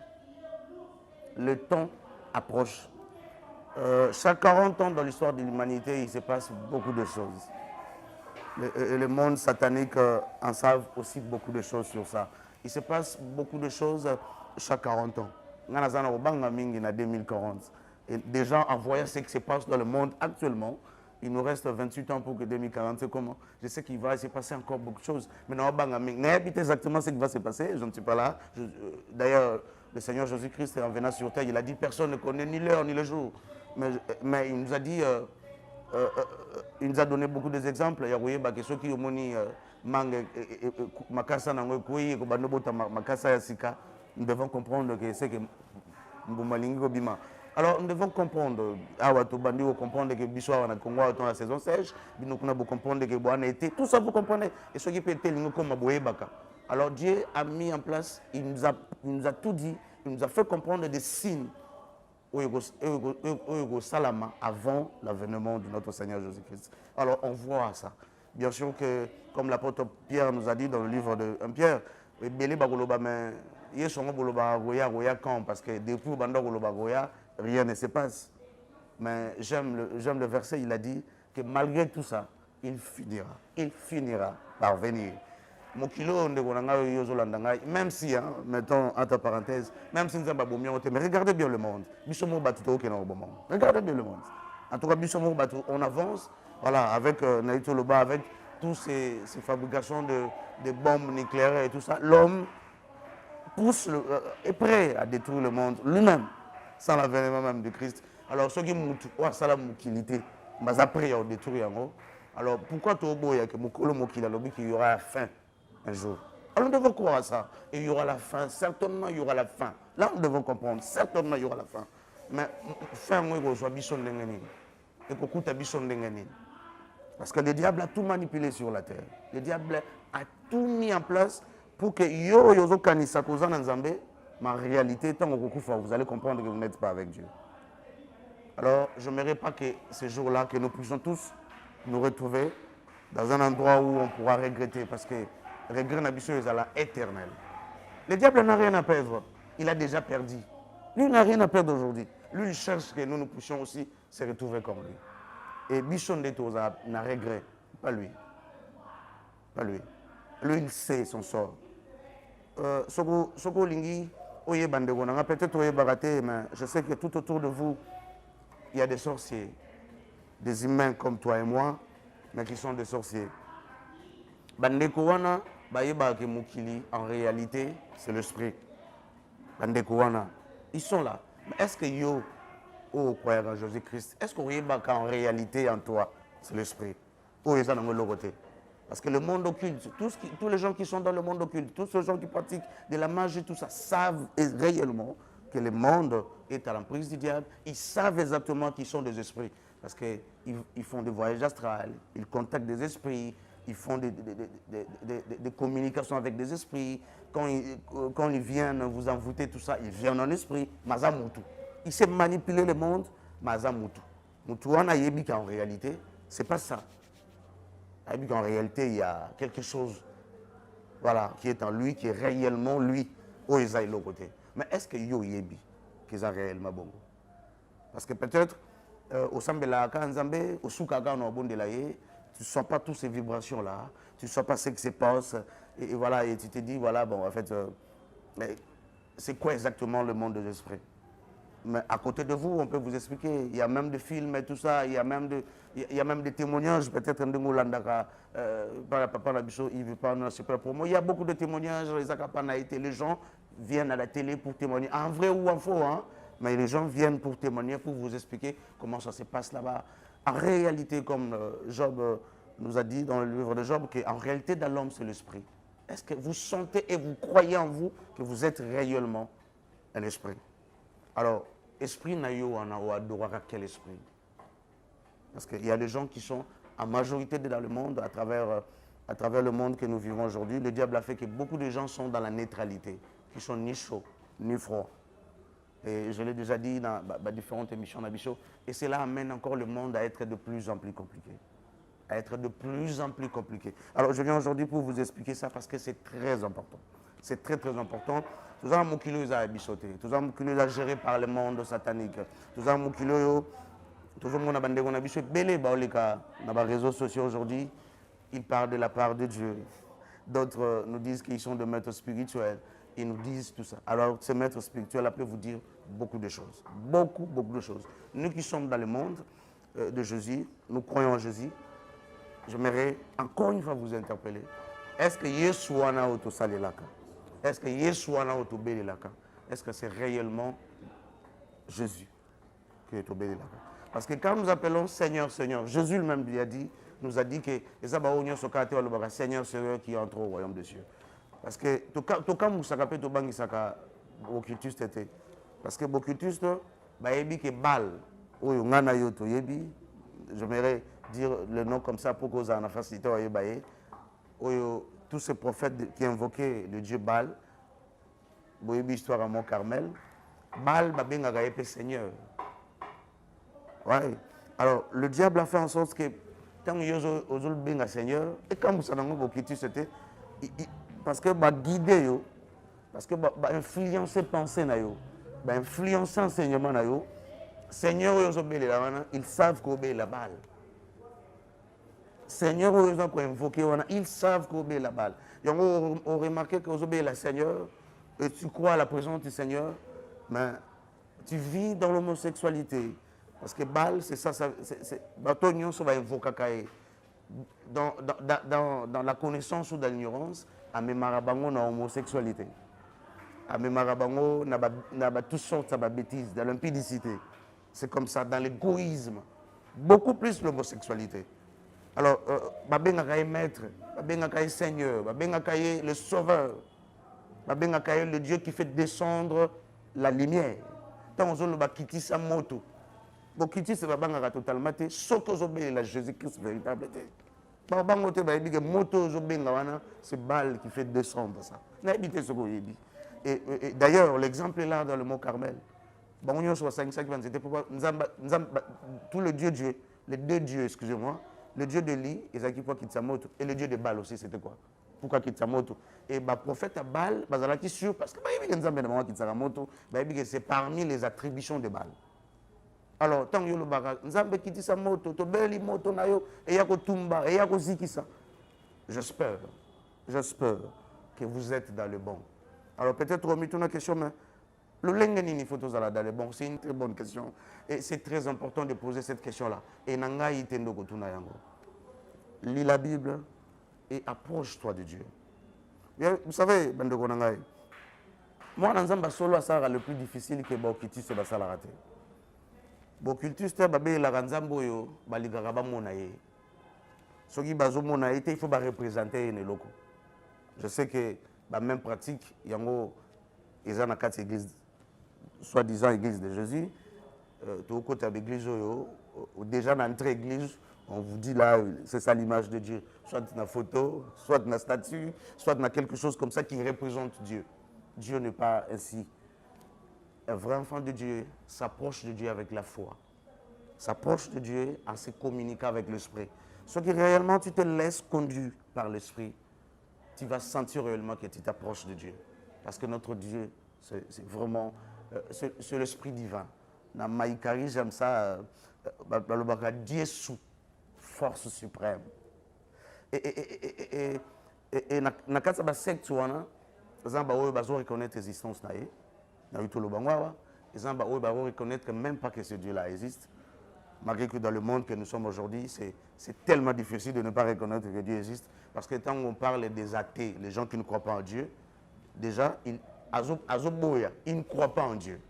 Le temps approche. Chaque 40 ans dans l'histoire de l'humanité, il se passe beaucoup de choses. Le monde satanique en savent aussi beaucoup de choses sur ça. Il se passe beaucoup de choses chaque 40 ans. En 2040. Et des gens en voyant ce qui se passe dans le monde actuellement, il nous reste 28 ans pour que 2040, c'est comment? Je sais qu'il va se passer encore beaucoup de choses. Mais non, exactement ce qui va se passer, je ne suis pas là. D'ailleurs, le Seigneur Jésus-Christ, en venant sur terre, il a dit personne ne connaît ni l'heure ni le jour. Mais il nous a dit, il nous a donné beaucoup d'exemples. Il y a ceux qui ont dit, nous devons comprendre que c'est que alors nous devons comprendre, comprendre que Bissau a Congo dans la saison sèche, nous devons comprendre que Boana était, tout ça vous comprenez, et ce qui peut être comme Aboébaka. Alors Dieu a mis en place, il nous a tout dit, il nous a fait comprendre des signes au Salama avant l'avènement de notre Seigneur Jésus-Christ. Alors on voit ça. Bien sûr que, comme l'apôtre Pierre nous a dit dans le livre de 1 Pierre, parce que depuis rien ne se passe. Mais j'aime le verset, il a dit que malgré tout ça, il finira par venir. Même si, hein, mettons entre parenthèses, même si nous avons mais regardez bien le monde. Regardez bien le monde. En tout cas, on avance, voilà, avec Naïtoloba, avec toutes ces fabrications de bombes nucléaires et tout ça. L'homme est prêt à détruire le monde lui-même. sans l'avènement même de Christ. Alors, ceux qui ont la moukilité, mais après, ils ont détruit. Alors, pourquoi tu as qu'il y aura la fin un jour? Alors, nous devons croire à ça. Et il y aura la fin, certainement, il y aura la fin. Là, nous devons comprendre, certainement, il y aura la fin. Mais, fin, moi, je suis bison d'engagner. Et que tu as bison d'engagner. Parce que le diable a tout manipulé sur la terre. Le diable a tout mis en place pour que yo kanisa koza na Nzambe, mais en réalité, tant que vous allez comprendre que vous n'êtes pas avec Dieu. Alors, je n'aimerais pas que ce jour-là, que nous puissions tous nous retrouver dans un endroit où on pourra regretter, parce que regret n'habitude est à la éternelle. Le diable n'a rien à perdre. Il a déjà perdu. Lui n'a rien à perdre aujourd'hui. Lui, il cherche que nous puissions aussi se retrouver comme lui. Et Bichon de Toza n'a regret. Pas lui. Pas lui. Lui, il sait son sort. Soko Lingi, Oye Bandego, peut-être Oye Baraté, mais je sais que tout autour de vous, il y a des sorciers. Des humains comme toi et moi, mais qui sont des sorciers. Bandeko wana, Bayeba Mukili, en réalité, c'est l'esprit. Bandeko wana, ils sont là. Mais est-ce que yo, oh, croyant en Jésus-Christ, est-ce qu'on voyait qu'en réalité, en toi, c'est l'esprit? Oh, ils sont dans le côté. Parce que le monde occulte, tous les gens qui sont dans le monde occulte, tous les gens qui pratiquent de la magie, tout ça, savent réellement que le monde est à l'emprise du diable. Ils savent exactement qu'ils sont des esprits. Parce qu'ils font des voyages astrales, ils contactent des esprits, ils font des communications avec des esprits. Quand ils viennent vous envoûter, tout ça, ils viennent en esprit. Mazamutu. Ils savent manipuler le monde. Mazamutu. Mutuana yebi qu'en réalité, c'est pas ça. En réalité, il y a quelque chose, voilà, qui est en lui, qui est réellement lui, au Esaïe côté. Mais est-ce que yo yebi, qu'ils ont réellement bon? Parce que peut-être, au Sambela, Kanzambe, au Soukaka, tu ne sens pas toutes ces vibrations-là, tu ne sens pas ce qui se passe, et voilà, et tu te dis, voilà, bon, en fait, c'est quoi exactement le monde des esprits? Mais à côté de vous, on peut vous expliquer. Il y a même des films et tout ça. Il y a même des témoignages. Peut-être il y a beaucoup de témoignages. Les gens viennent à la télé pour témoigner. En vrai ou en faux, hein? Mais les gens viennent pour témoigner, pour vous expliquer comment ça se passe là-bas. En réalité, comme Job nous a dit dans le livre de Job, qu'en réalité, dans l'homme, c'est l'esprit. Est-ce que vous sentez et vous croyez en vous que vous êtes réellement un esprit? Alors, esprit nayo a quel esprit? Parce qu'il y a des gens qui sont en majorité dans le monde, à travers le monde que nous vivons aujourd'hui. Le diable a fait que beaucoup de gens sont dans la neutralité, qui sont ni chauds, ni froids. Et je l'ai déjà dit dans différentes émissions d'Abicho. Et cela amène encore le monde à être de plus en plus compliqué. À être de plus en plus compliqué. Alors, je viens aujourd'hui pour vous expliquer ça parce que c'est très important. C'est très, très important. Tout ça, mon kilo est bichoté. Tout ça, mon kilo est géré par le monde satanique. Tout ça, mon kilo, tout le monde a bandé, on a bichoté. Belé, dans les réseaux sociaux aujourd'hui, ils parlent de la part de Dieu. D'autres nous disent qu'ils sont des maîtres spirituels. Ils nous disent tout ça. Alors, ces maîtres spirituels peuvent vous dire beaucoup de choses. Beaucoup, beaucoup de choses. Nous qui sommes dans le monde de Jésus, nous croyons en Jésus. J'aimerais encore une fois vous interpeller. Est-ce que Yeshua auto salelaka? Est-ce que Yeshua auto belelaka? Est-ce que c'est réellement Jésus qui est au belelaka? Parce que quand nous appelons Seigneur, Seigneur, Jésus lui-même nous a dit que Seigneur, Seigneur qui entre au royaume des cieux. Parce que tout cas, vous savez que vous savez Bocultus était. Parce que Bocultus, il que Bal, j'aimerais dire le nom comme ça pour que vous en facilité. Tous ces prophètes qui invoquaient le dieu Baal, histoire à Mont Carmel, Baal va Seigneur. Ouais. Alors, le diable a fait en sorte que tant que vous avez Seigneur, et quand vous savez que c'était, parce que guider, parce que influencer pensée, influencer enseignement, Seigneur, ils savent qu'on obéit la balle. Seigneur, ils savent qu'on obéit la balle. On remarqué que vous obéissez le Seigneur, et tu crois à la présence du Seigneur, mais tu vis dans l'homosexualité. Parce que balle, c'est ça, dans la connaissance ou dans l'ignorance, à mes marabango dans l'homosexualité. amemaka bango na toutes sortes de bêtises, dans l'impudicité. C'est comme ça, dans l'égoïsme. Beaucoup plus l'homosexualité. Alors, babengaka ye maître, babengaka ye seigneur, babengaka ye le sauveur, babengaka ye le Dieu qui fait descendre la lumière. Tant on a quitté sa moto. Bon, quitter c'est babengaka totalement, sauf que la Jésus-Christ véritable. C'est balle qui fait descendre ça. Et d'ailleurs, l'exemple est là dans le mot Carmel. Tout le Dieu, les deux dieux, excusez-moi, le Dieu de Li, et le Dieu de Baal aussi, c'était quoi? Pourquoi Kitsamoto? Et le prophète à Baal, qui sûr, parce que c'est parmi les attributions de Baal. Alors, tant que le baga, Nzambe kiti sa moto, to beli moto na yo, et yako tumba, et yako zikisa. J'espère que vous êtes dans le bon. Alors peut-être on met une question, mais le lengeni photos dans le bon, c'est une très bonne question. Et c'est très important de poser cette question-là. Et nanga itendo kotuna yango. Lis la Bible et approche-toi de Dieu. Bien, vous savez, bandeko nangai, moi, Nzamba solo ça le plus difficile que Bokiti se basala raté. Bon cultus te babé la ganzambo yo baligaka ba mona ye soki bazo mona ye il faut ba représenter ne loko. Je sais que la même pratique yango ils en a quatre églises soi-disant église de Jésus tout côté de l'église yo déjà dans l'entrée église on vous dit là c'est ça l'image de Dieu, soit une photo, soit une statue, soit dans quelque chose comme ça qui représente Dieu. Dieu n'est pas ainsi. Un vrai enfant de Dieu s'approche de Dieu avec la foi. S'approche de Dieu en se communiquant avec l'Esprit. Ce qui réellement tu te laisses conduire par l'Esprit, tu vas sentir réellement que tu t'approches de Dieu. Parce que notre Dieu, c'est vraiment, c'est l'Esprit divin. Dans Maïkari, j'aime ça, Dieu sous force suprême. Et dans le secte, on va reconnaître l'existence de Dieu. Ils vont reconnaître même pas que ce Dieu-là existe. Malgré que dans le monde que nous sommes aujourd'hui, c'est tellement difficile de ne pas reconnaître que Dieu existe. Parce que quand on parle des athées, les gens qui ne croient pas en Dieu, déjà, ils ne croient pas en Dieu.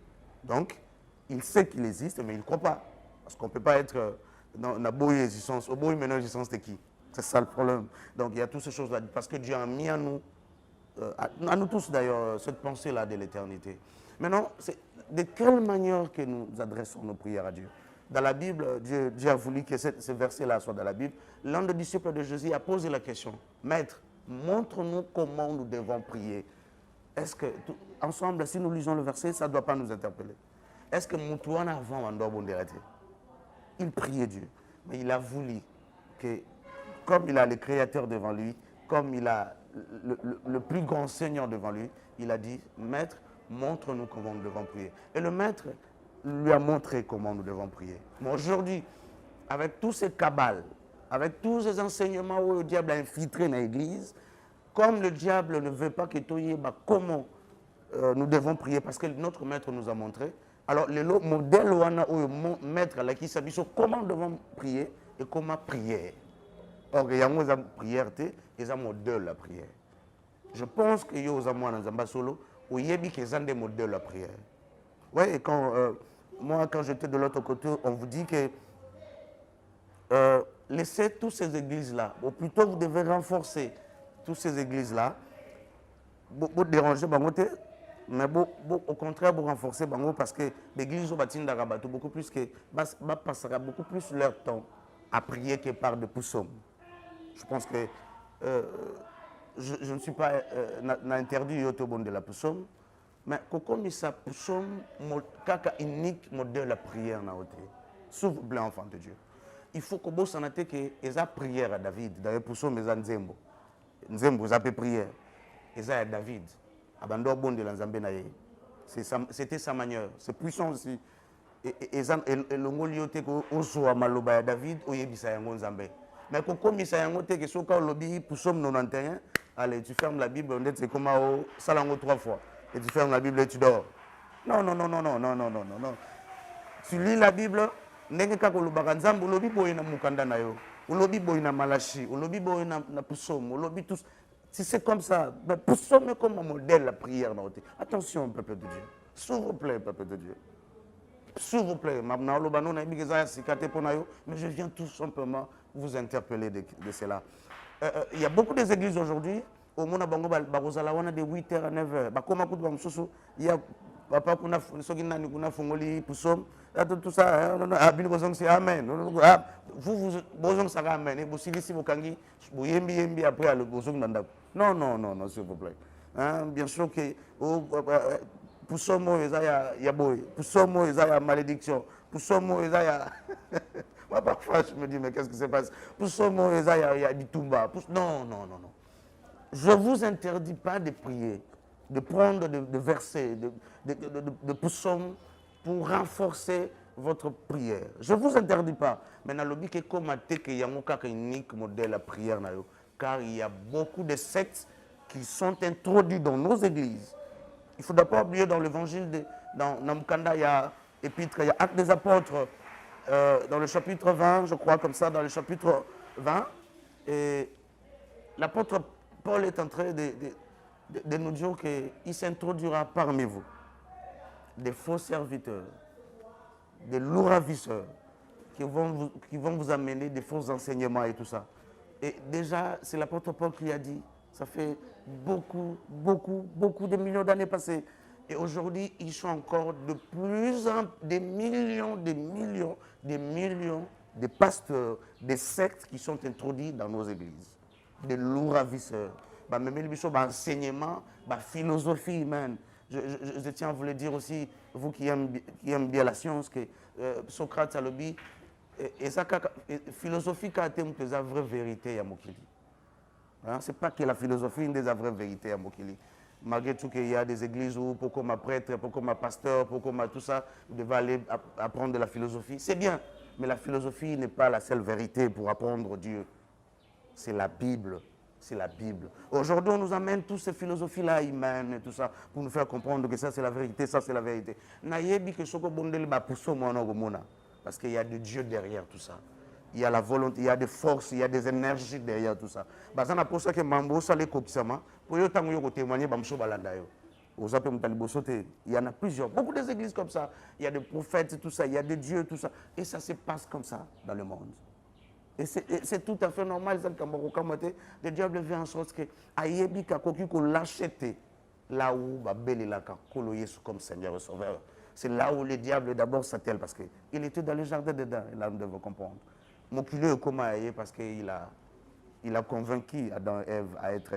Donc, ils savent qu'il existe, mais ils ne croient pas. Parce qu'on ne peut pas être dans la bonne existence. Au bout, maintenant, l'existence de qui? C'est ça le problème. Donc, il y a toutes ces choses-là. Parce que Dieu a mis à nous tous d'ailleurs, cette pensée-là de l'éternité. Maintenant, c'est de quelle manière que nous adressons nos prières à Dieu? Dans la Bible, Dieu a voulu que ce verset-là soit dans la Bible. L'un des disciples de Jésus a posé la question, Maître, montre-nous comment nous devons prier. Est-ce que, ensemble, si nous lisons le verset, ça ne doit pas nous interpeller? Est-ce que Moutouana avant il priait Dieu, mais il a voulu que, comme il a le Créateur devant lui, comme il a le plus grand Seigneur devant lui, il a dit, Maître, montre-nous comment nous devons prier. Et le Maître lui a montré comment nous devons prier. Mais aujourd'hui, avec tous ces cabales, avec tous ces enseignements où le diable a infiltré dans l'église, comme le diable ne veut pas que tu aies comment nous devons prier, parce que notre Maître nous a montré, alors le modèle où on Maître là qui s'habille sur comment nous devons prier et comment prier. Or, il y a une prière, il y a un modèle de la prière. Je pense qu'il y a un solo où il y a des modèles de la prière. Oui, et moi, quand j'étais de l'autre côté, on vous dit que laissez toutes ces églises-là, ou plutôt vous devez renforcer toutes ces églises-là, vous déranger, mais au contraire, vous renforcer parce que l'église au bâtiment d'Arabato, beaucoup plus que passera beaucoup plus leur temps à prier que par des psaumes. Je pense que je ne suis pas interdit de la psaume, mais comme ça psaume, unique modèle de la prière. S'il vous plaît, enfant de Dieu. Il faut que vous sentiez que les prière à David, dans les psaumes, les Nzembo. Nzembo, vous avez prière. Et ça, David. C'était sa manière. C'est puissant aussi. Et le mot lioté que Oso Maloba David, Oyebisa Yango Nzambe. Mais comme il s'est que ce soit le lobby pour somme 91, allez, tu fermes la Bible, on dit c'est comme au Salango 3 fois. Et tu fermes la Bible et tu dors. Non. Tu lis la Bible, n'est-ce pas que le baganzambo, le lobby boy na mukanda na yo, le lobby boy na malachi, le lobby boy na pusom, le lobby tous. Si c'est comme ça, ben, poussons comme un modèle la prière. Attention, peuple de Dieu. S'il vous plaît, peuple de Dieu. S'il vous plaît, mais je viens tout simplement vous interpeller de cela. Il y a beaucoup des églises aujourd'hui, au monde de 8h à 9h. Il y a papa kuna fongoli pusom tout ça c'est amen vous ça amen et vous si vous kangi vous yembi après le bozong nanda non s'il vous plaît bien sûr que pusomo ezaya ya boy pusomo ezaya malédiction pusomo ezaya moi parfois je me dis mais qu'est-ce qui se passe pusomo ezaya ya bitumba non je vous interdis pas de prier, de prendre des versets, de psaumes pour renforcer votre prière. Je ne vous interdis pas. Mais dans le but que comme il y a un unique modèle de prière, car il y a beaucoup de sectes qui sont introduits dans nos églises. Il ne faut d'abord oublier dans l'évangile, dans Namkanda, il y a Épître, il y a Actes des Apôtres, dans le chapitre 20, je crois comme ça, dans le chapitre 20, et l'apôtre Paul est en train de nous dire qu'il s'introduira parmi vous des faux serviteurs, des lourds ravisseurs qui vont vous amener des faux enseignements et tout ça. Et déjà, c'est l'apôtre Paul qui a dit, ça fait beaucoup de millions d'années passées. Et aujourd'hui, ils sont encore des millions de pasteurs, des sectes qui sont introduits dans nos églises. Des lourds ravisseurs, même enseignement, philosophie humaine. Je tiens à vous le dire aussi, vous qui aimez bien la science, que Socrate a le dit, et ça, philosophie qui a été une des vraies vérités à Mokili. Ce n'est pas que la philosophie est une des vraies vérités à Mokili. Malgré tout qu'il y a des églises où, pour comme prêtre, pour comme pasteur, pour comme tout ça, vous devez aller apprendre de la philosophie. C'est bien, mais la philosophie n'est pas la seule vérité pour apprendre Dieu. C'est la Bible. C'est la Bible. Aujourd'hui, on nous amène toutes ces philosophies-là humaines et tout ça pour nous faire comprendre que ça, c'est la vérité, ça, c'est la vérité. Parce qu'il y a de Dieu derrière tout ça. Il y a la volonté, il y a des forces, il y a des énergies derrière tout ça. C'est pour ça que Mambo, ça les copisama, pour témoigner, il y en a plusieurs. Beaucoup des églises comme ça. Il y a des prophètes, tout ça. Il y a des dieux, tout ça. Et ça se passe comme ça dans le monde. Et c'est tout à fait normal. Le diable vient en sorte que Ayebika Kokiko l'achète là où Babelilaka Kolo Yesu comme Seigneur et Sauveur. C'est là où le diable d'abord s'attelle parce qu'il était dans le jardin dedans. Et là, nous devons comprendre. Mokulé comment parce qu'il a convaincu Adam et Ève à être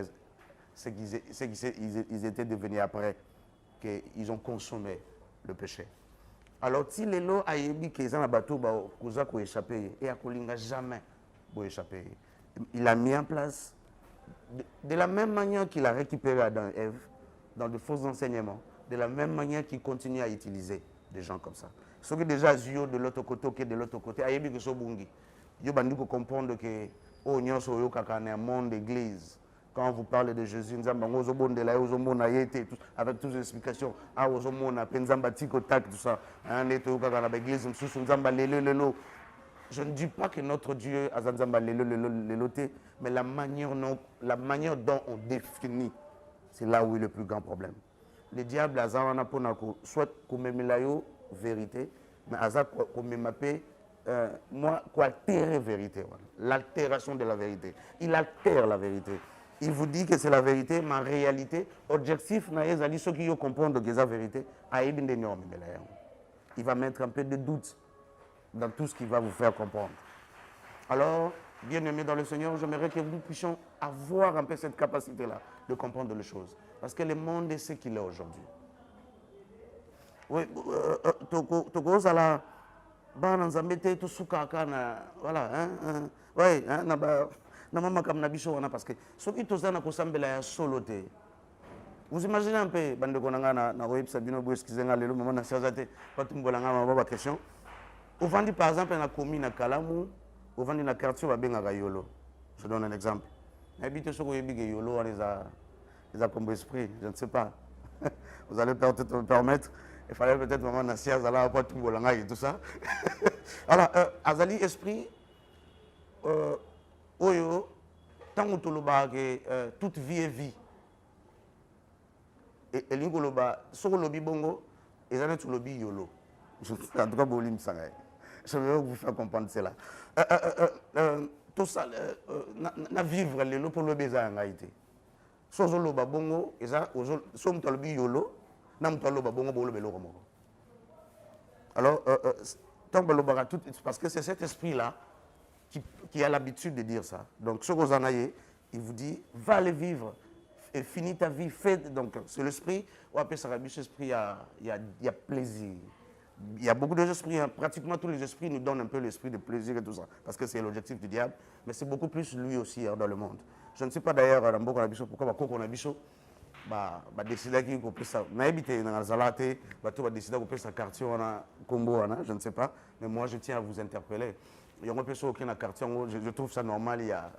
ce qu'ils étaient devenus après qu'ils ont consommé le péché. Alors, si les lois a émis qu'ils ont abattu, ils ont échappé et à Kolinga jamais échappé. Il a mis en place, de la même manière qu'il a récupéré Adam et Ève dans de faux enseignements, de la même manière qu'il continue à utiliser des gens comme ça. Ce qui est déjà Zio de l'autre côté, qui est de l'autre côté, a émis que ce bungi. Il faut comprendre que au un monde d'église. Quand vous parlez de Jésus, avec toutes les explications, tout ça, je ne dis pas que notre Dieu a mais la manière dont on définit, c'est là où est le plus grand problème. Le diable a soit qu'on vérité, mais moi, quoi altérer vérité, l'altération de la vérité. Il altère la vérité. Il vous dit que c'est la vérité, mais en réalité, objectif, ceux qui comprennent que c'est la vérité, il va mettre un peu de doute dans tout ce qui va vous faire comprendre. Alors, bien aimé dans le Seigneur, j'aimerais que nous puissions avoir un peu cette capacité-là de comprendre les choses. Parce que le monde est ce qu'il est aujourd'hui. Oui, Togo, ça là. Voilà, parce que ce qui est solo. Vous imaginez un peu, au Vandi, par exemple, on a commis na Kalamou, au Vandi na quartier, Yolo. Je donne un exemple. Habitez sur Yolo, les a comme esprit, je ne sais pas. Vous allez peut-être me permettre. Il fallait peut-être maman Nassia, Zala, pas tout bolanga et tout ça. Alors, Azali esprit, Oyo, tant que toute vie est vie. Et l'ingo loba, sur le lobby bongo, et ça n'est le lobby yolo. En tout cas, je vais vous faire comprendre cela. Tout ça, na vivre les lots pour le baiser en Haïti. So zo loba bongo, et ça, so mto lobby yolo, na mto loba bongo bolo belo romo. Alors, tant que tout, parce que c'est cet esprit-là qui a l'habitude de dire ça. Donc, ce que vous en avez, il vous dit, va aller vivre. Et finis ta vie, fais. Donc, c'est l'esprit, ou après ça, l'esprit, il y a plaisir. Il y a beaucoup d'esprits, hein. Pratiquement tous les esprits nous donnent un peu l'esprit de plaisir et tout ça, parce que c'est l'objectif du diable, mais c'est beaucoup plus lui aussi hein, dans le monde. Je ne sais pas d'ailleurs, pourquoi on a bichot, décider qu'il faut ça. Mais habiter dans la zalate, va décider qu'on peut sa quartier, on a combo, je ne sais pas, mais moi je tiens à vous interpeller. Il y a un peu aucun quartier, je trouve ça normal, il y a.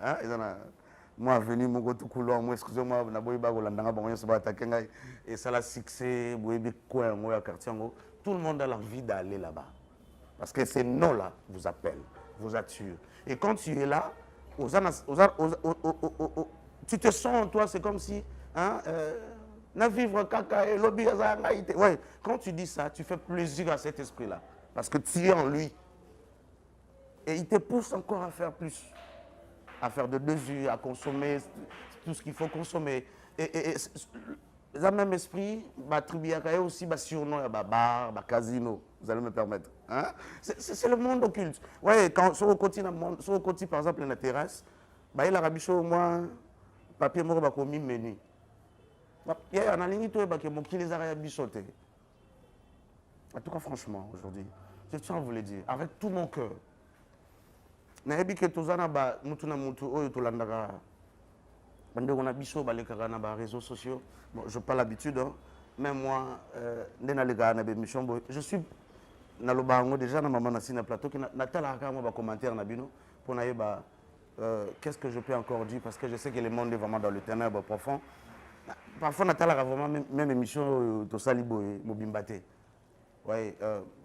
Moi, venu, mon tout couloir, moi, excusez-moi, je n'ai pas attaqué, et ça l'a succès, quartier, tout le monde a l'envie d'aller là-bas. Parce que ces noms-là vous appellent, vous attirent. Et quand tu es là, tu te sens, toi, c'est comme si, vivre caca et lobby. Ouais, quand tu dis ça, tu fais plaisir à cet esprit-là. Parce que tu es en lui. Et il te pousse encore à faire plus. À faire de mesures, à consommer tout ce qu'il faut consommer. Et le même esprit, il y a aussi un surnom, un casino, vous allez me permettre. Hein? C'est le monde occulte. Ouais, quand sur le côté, par exemple, dans la terrasse, il y a au moins papier mort commis menu. Il y a un ligne qui les a bichotés. En tout cas, franchement, aujourd'hui, je tiens à vous le dire, avec tout mon cœur. Naebi que tozana ba mutuna mutu oyo tolandaka bande on a biso balekaka na ba réseaux sociaux. Bon, je pas l'habitude hein, mais moi ndena lega na be mission je suis na lobango déjà na maman na sina plateau qui na tala ka moi ba commentaire na bino pour na yeba qu'est-ce que je peux encore dire parce que je sais que le monde est vraiment dans le ténèbre profond. Parfois na tala vraiment même émission to saliboy mobimbate. Ouais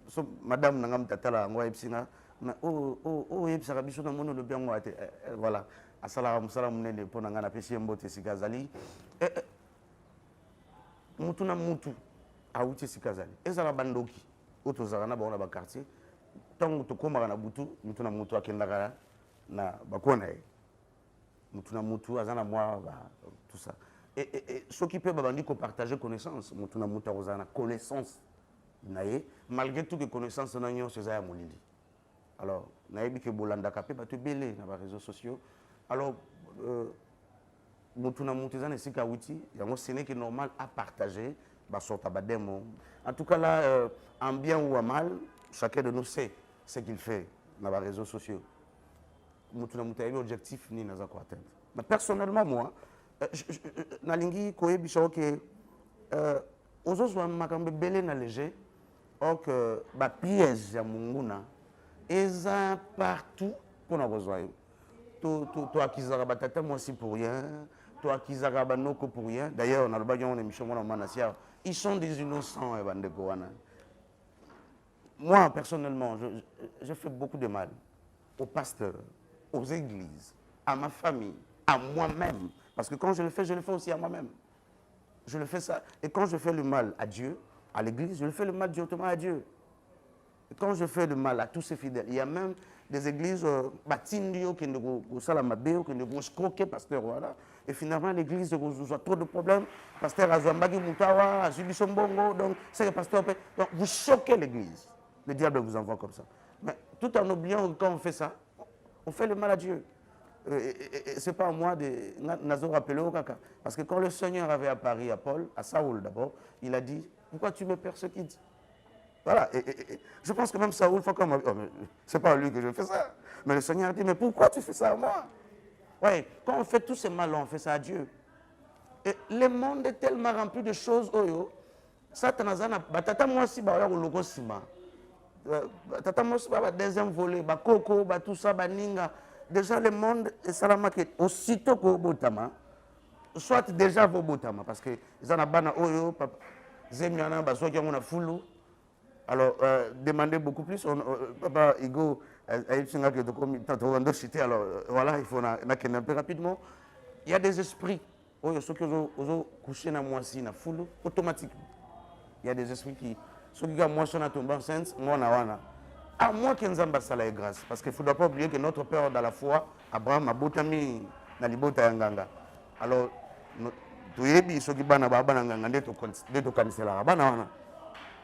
so madame nangam tatala ngwa epsina voilà assalamu alaikum pour nangana pesi mbote sikazali mutu na mutu auti sikazali ezala bandoki otozala na ba quartier tant to komaka na butu mutu na mutu akendaka na bakona mutu na mutu azana moi tout ça et ceux qui peuvent bandi ko partager connaissance mutu na mutu azana connaissance naé malgré tout que connaissance na nyo c'est ya molili. Alors, naïbi que bolanda kapé ba te belé dans les réseaux sociaux. Alors, mutuna mutizane sika outi, yango ce n'est que normal à partager ba sorta ba démon. En tout cas là, en bien ou en mal, chacun de nous sait ce qu'il fait dans les réseaux sociaux. Mutuna mutaïbi objectif ni naza ko atteindre. Mais personnellement moi, nalingi koyebi que ozozwa makambe belé na léger, or que ba piège ya munguna eza partout pour nous rejoindre. Toi qui zara batata moi aussi pour rien, toi qui zara banoko pour rien. D'ailleurs on a le bagnon on émission mon manasia, ils sont des innocents et bandeko wana. Moi personnellement, je fais beaucoup de mal aux pasteurs, aux églises, à ma famille, à moi-même parce que quand je le fais aussi à moi-même. Je le fais ça et quand je fais le mal à Dieu, à l'église, je le fais le mal directement à Dieu. Quand je fais le mal à tous ces fidèles, il y a même des églises batindio qui ne salamabéo, qui ne croquer pasteur voilà. Et finalement l'église a trop de problèmes. Pasteur Azambagi Moutawa, Azubisombongo, donc c'est le pasteur. Donc vous choquez l'église. Le diable vous envoie comme ça. Mais tout en oubliant que quand on fait ça, on fait le mal à Dieu. Ce n'est pas à moi de nous rappeler au caca. Parce que quand le Seigneur avait apparu à Paul, à Saoul d'abord, il a dit, pourquoi tu me persécutes? Voilà, et je pense que même Saoul, c'est pas à lui que je fais ça. Mais le Seigneur a dit, mais pourquoi tu fais ça à moi? Oui, quand on fait tous ces mal, on fait ça à Dieu. Et le monde est tellement rempli de choses, Satanazana, tata moi si ba au logo sima. Tata moi si ba deuxième volet, ba coco, ba tout ça, ba ninga. Déjà le monde est salamaké aussitôt que botama. Soit déjà vos botama parce que zana bana oyo papa zemiana ba so ki on a fulu. Alors, demander beaucoup plus. Papa Igo, alors voilà, il faut un peu rapidement. il y a des esprits. Oh, ceux qui ont couché dans moi si na foule automatiquement. Il y a des esprits qui ceux qui ont moi sont tombé enceinte, moi na wana. À moi qui nzamba sala est grâce parce qu'il ne faudra pas oublier que notre père dans la foi Abraham a botami na libota yanganga. Alors toyebi ceux qui bana baba nganga ndeto kanisela bana wana.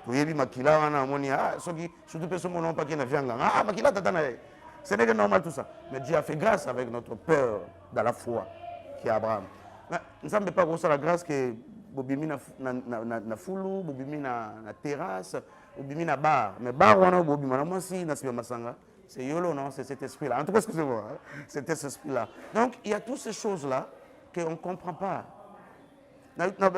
Toyebi makila wana amoni ceux qui surtout personne mon pas qui na vianga. Makila tata na. Ce n'est pas normal tout ça. Mais Dieu a fait grâce avec notre père dans la foi qui est Abraham. Nous ne pas grosse la grâce que Bobimi na foulou, Bobimi na terrasse, Bobimi na bar. Mais bar, on a Bobimi, moi aussi, c'est Yolo, non, c'est cet esprit-là. En tout cas, excusez-moi, hein, c'était cet esprit-là. Donc, il y a toutes ces choses-là qu'on ne comprend pas. Tu vas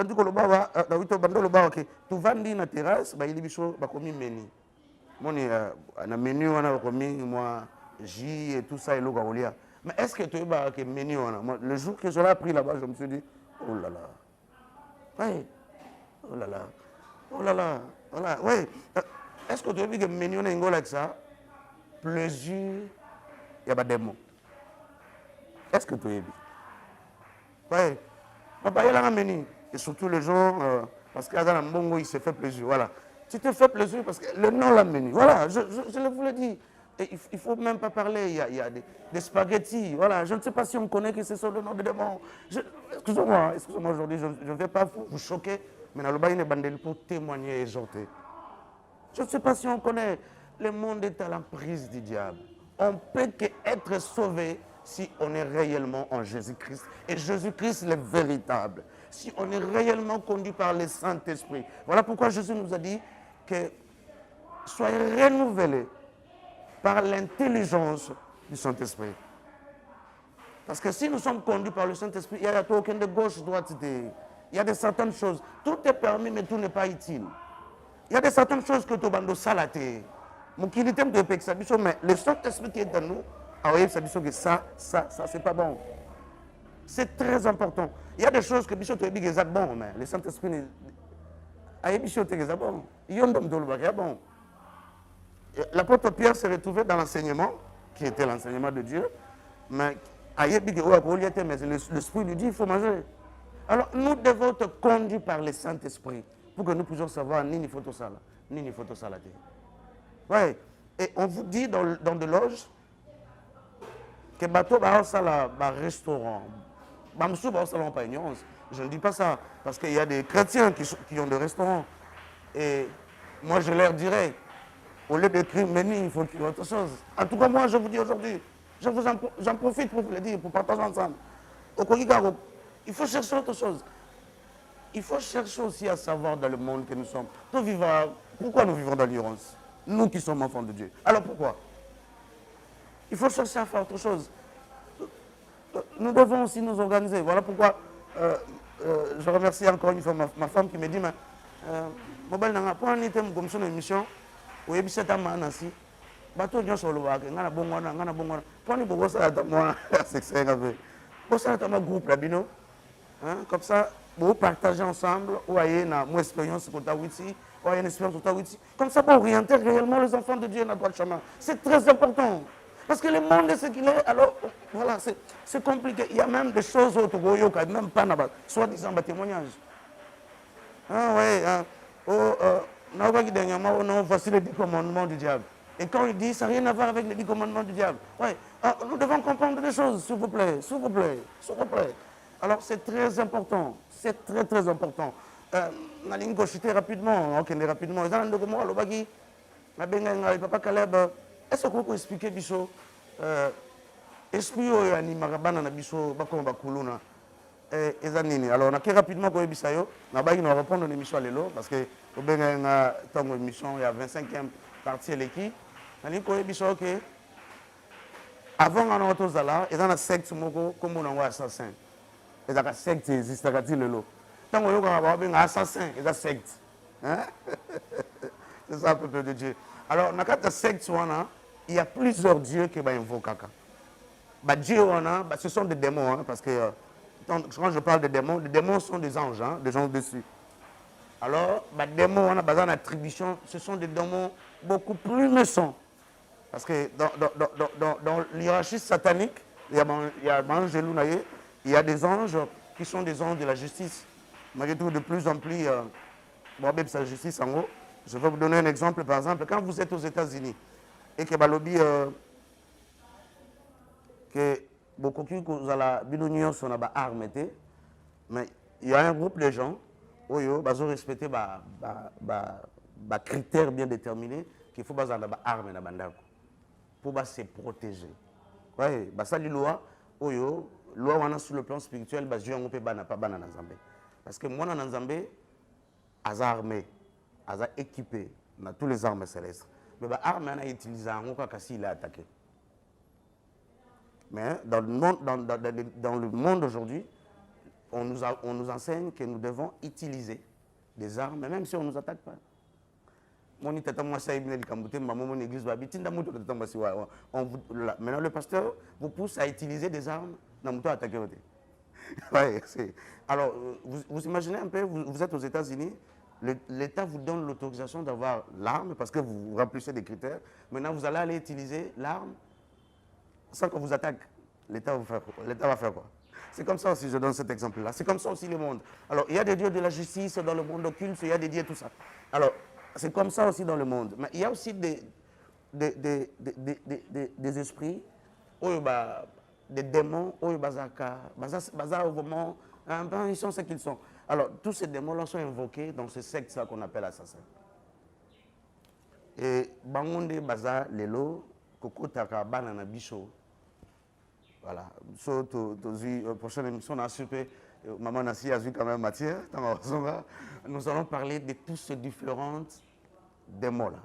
dans la terrasse, il y a des choses qui sont menu. Moi, na menu, on a commis, moi, J et tout ça, et l'eau. Mais est-ce que tu as que menu, le jour que je l'ai pris là-bas, je me suis dit, oh là là. Oui. Oh là là. Oh là là. Voilà. Oui. Est-ce que tu as vu que menu on est avec ça? Plaisir, il n'y a pas de mots. Est-ce que tu as vu? Oui. Papa, il y a un menu. Et surtout les gens, parce qu'il y a un bongo, il se fait plaisir. Voilà. Tu te fais plaisir parce que le nom l'a menu. Voilà, je vous le dis. Et il ne faut même pas parler, il y a des spaghettis, voilà, je ne sais pas si on connaît que ce sont le nom de démons. Excusez-moi aujourd'hui, je ne vais pas vous choquer, mais dans le bas, il y a une bande pour témoigner et exhorter. Je ne sais pas si on connaît, le monde est à l'emprise du diable. On ne peut qu'être sauvé si on est réellement en Jésus-Christ. Et Jésus-Christ, le véritable. Si on est réellement conduit par le Saint-Esprit. Voilà pourquoi Jésus nous a dit que soyez renouvelés par l'intelligence du Saint-Esprit. Parce que si nous sommes conduits par le Saint-Esprit, il n'y a aucun de gauche, droite, il y a de certaines choses. Tout est permis, mais tout n'est pas utile. Il y a de certaines choses que tu vas salater. Mais le Saint-Esprit qui est dans nous, que ça, c'est pas bon. C'est très important. Il y a des choses que Bishop te dit que c'est bon, mais le Saint-Esprit, Bishop te dit que c'est bon. Il y a bon. L'apôtre Pierre s'est retrouvé dans l'enseignement, qui était l'enseignement de Dieu, mais l'Esprit lui dit il faut manger. Alors nous devons être conduits par le Saint-Esprit pour que nous puissions savoir ni photo sala, ni photo salaté. Ouais. Et on vous dit dans des loges que bateau va un restaurant. Pas ignorance. Je ne dis pas ça parce qu'il y a des chrétiens qui ont des restaurants. Et moi je leur dirais, au lieu d'écrire menu, il faut écrire autre chose. En tout cas, moi, je vous dis aujourd'hui, j'en profite pour vous le dire, pour partager ensemble. Au Kogikaro, il faut chercher autre chose. Il faut chercher aussi à savoir dans le monde que nous sommes. Pourquoi nous vivons dans l'ignorance? Nous qui sommes enfants de Dieu. Alors pourquoi? Il faut chercher à faire autre chose. Nous devons aussi nous organiser. Voilà pourquoi je remercie encore une fois ma femme qui me dit, mais mobile n'a pas un item comme son émission. Oui, c'est un manasi. Bateau de solo, ngana bongona, ngana bongona. Prenez pour ça à moi, c'est ça. Pour ça, à groupe là, bino. Comme ça, vous partagez ensemble. Vous voyez, mon expérience sur Tawiti, vous avez une expérience sur Tawiti. Comme ça, pour orienter réellement les enfants de Dieu dans le droit de chemin. C'est très important. Parce que le monde est ce qu'il est. Alors, voilà, c'est compliqué. Il y a même des choses autres, même pas, soi-disant, témoignage. Ah oui, voici les 10 commandements du diable. Et quand il dit, ça n'a rien à voir avec les 10 commandements du diable. Ouais. Nous devons comprendre des choses, s'il vous plaît, s'il vous plaît, s'il vous plaît. Alors, c'est très important. C'est très, très important. On a citer rapidement. Ok, rapidement. Papa Caleb, est-ce que vous pouvez expliquer, Bicho, esprit animarabana na Bicho, Bakomba Kuluna? Alors, on a rapidement pour Bisayo. On va répondre à l'émission à l'élo parce que au Bénin, dans l'émission, il y a 25e partie de l'équipe. On a dit que avant on a tous là, il y a une secte comme on a assassin. Il y a une secte qui existe à l'élo. Tant qu'on a un assassin, il y a une secte. C'est ça, peuple de Dieu. Alors, dans la secte, il y a plusieurs dieux qui invoquent. Dieu, ce sont des démons, parce que quand je parle de démons, les démons sont des anges, des gens dessus. Alors, les démons, on a besoin d'attribution, ce sont des démons beaucoup plus méchants. Parce que dans l'hierarchie satanique, il y a un ange Il y a des anges qui sont des anges de la justice. Malgré tout, de plus en plus, sa justice en haut. Je vais vous donner un exemple. Par exemple, quand vous êtes aux États-Unis et que balobi que beaucoup qui vous la bidonion sont ba armes, mais il y a un groupe de gens où ils ont respecté des critères bien déterminés qu'il faut baser ba armes na bandako pour se protéger. Ouais, ça les lois loi wana sur le plan spirituel bazui on peut bana pas bana na Nzambe. Parce que moi na Nzambe aza armé, aza équipé dans tous les armes célestes. Mais ba arme ana utilisé en cas si il a attaqué. Mais dans le monde aujourd'hui, on nous enseigne que nous devons utiliser des armes, même si on ne nous attaque pas. Maintenant le pasteur vous pousse à utiliser des armes dans le attaquer. Ouais, alors, vous imaginez un peu, vous êtes aux États-Unis, l'État vous donne l'autorisation d'avoir l'arme parce que vous remplissez des critères. Maintenant, vous allez aller utiliser l'arme sans qu'on vous attaque. L'État va faire quoi? C'est comme ça aussi, je donne cet exemple-là. C'est comme ça aussi le monde. Alors, il y a des dieux de la justice dans le monde occulte, il y a des dieux, tout ça. Alors, c'est comme ça aussi dans le monde. Mais il y a aussi des esprits, des démons, ils sont ce qu'ils sont. Alors, tous ces démons-là sont invoqués dans ce secte-là qu'on appelle assassin. Et Bangonde Baza Lelo, Kokotaka Banana Bicho. Voilà. Prochaine émission, on a super. Maman Nassi a vu quand même matière. Nous allons parler de tous ces différents démons-là.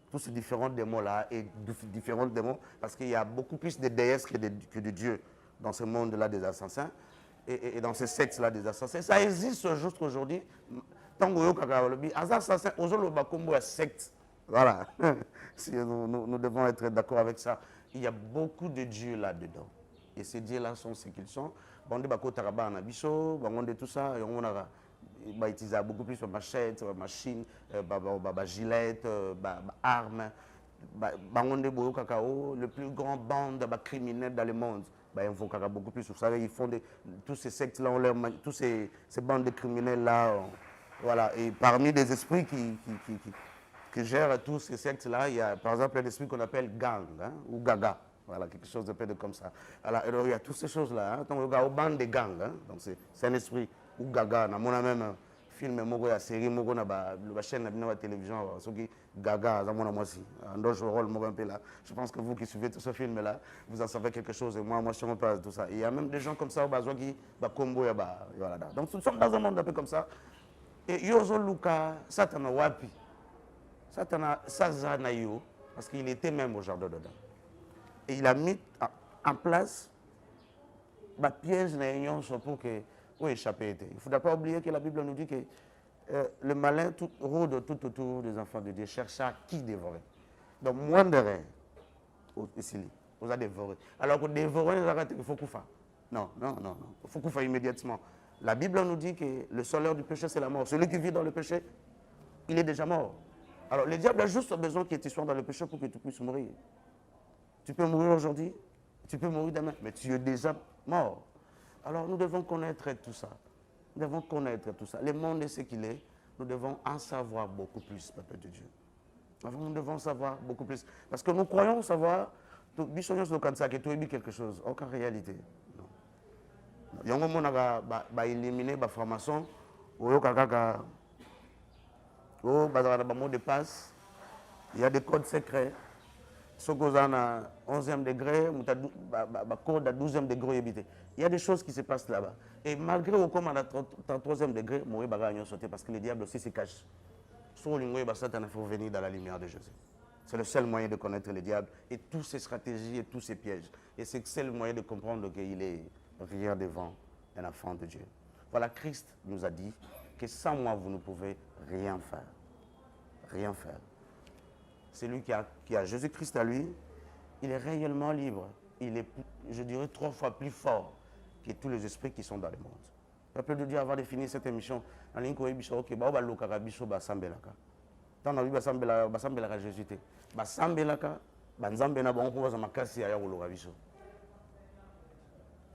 Tous ces différents démons-là et différents démons, parce qu'il y a beaucoup plus de déesses que de dieux dans ce monde-là des assassins et dans ce secte-là des assassins. Ça existe juste aujourd'hui. Tant que les assassins, aujourd'hui, le secte. Voilà. Nous devons être d'accord avec ça. Il y a beaucoup de dieux là-dedans. Et ces dieux-là sont ce qu'ils sont. Bande bako taraba na biso, bande tout ça, et on a utilisé beaucoup plus de machettes, machines, gilets, armes. Bande boyo kakao, le plus grand bande criminel dans le monde. Ils font beaucoup plus. Vous savez, ils font tous ces sectes-là, tous ces bandes de criminels-là. Voilà. Et parmi les esprits qui gèrent tous ces sectes-là, il y a par exemple un esprit qu'on appelle gang ou gaga. Voilà, quelque chose de peu de comme ça. Alors, il y a toutes ces choses-là. Hein. Donc, il y a une bande de gangs. Hein. Donc, c'est un esprit ou gaga. On a même un film, une série, une chaîne de télévision. Gaga, je pense que vous qui suivez tout ce film-là, vous en savez quelque chose. Et moi, je suis pas tout ça. Il y a même des gens comme ça, qui combo. Voilà. Donc, nous sommes dans un monde un peu comme ça. Et Yozo Luka, Satana Wapi. Satana Sazanayo, parce qu'il était même au jardin dedans. Et il a mis en place des pièges pour que échapper. Il ne faudra pas oublier que la Bible nous dit que le malin rôde tout autour des enfants de Dieu, cherche à qui dévorer. Donc, moins de rien, ici, vous avez dévoré. Alors que dévorer, il faut qu'on fasse. Non. Il faut qu'on fasse immédiatement. La Bible nous dit que le salaire du péché, c'est la mort. Celui qui vit dans le péché, il est déjà mort. Alors, le diable a juste besoin que tu sois dans le péché pour que tu puisses mourir. Tu peux mourir aujourd'hui, tu peux mourir demain, mais tu es déjà mort. Alors nous devons connaître tout ça. Nous devons connaître tout ça. Le monde est ce qu'il est. Nous devons en savoir beaucoup plus, peuple de Dieu. Nous devons savoir beaucoup plus. Parce que nous croyons savoir, quelque chose. Aucune réalité. Non. Il y a un moment où éliminer la formation, mot de passe, il y a des codes secrets. Ce qu'on a à 11e degré, code à 12e degré. Il y a des choses qui se passent là-bas. Et malgré au comme à 3e degré, moi, je sauter parce que le diable aussi se cache. Il faut venir dans la lumière de Jésus. C'est le seul moyen de connaître le diable et toutes ses stratégies et tous ses pièges. Et c'est le seul moyen de comprendre qu'il est rien devant un enfant de Dieu. Voilà, Christ nous a dit que sans moi, vous ne pouvez rien faire. Rien faire. Celui qui a Jésus-Christ à lui, il est réellement libre. Il est, je dirais, 3 fois plus fort que tous les esprits qui sont dans le monde. Peuple de Dieu, avant de finir cette émission, dans Jésus.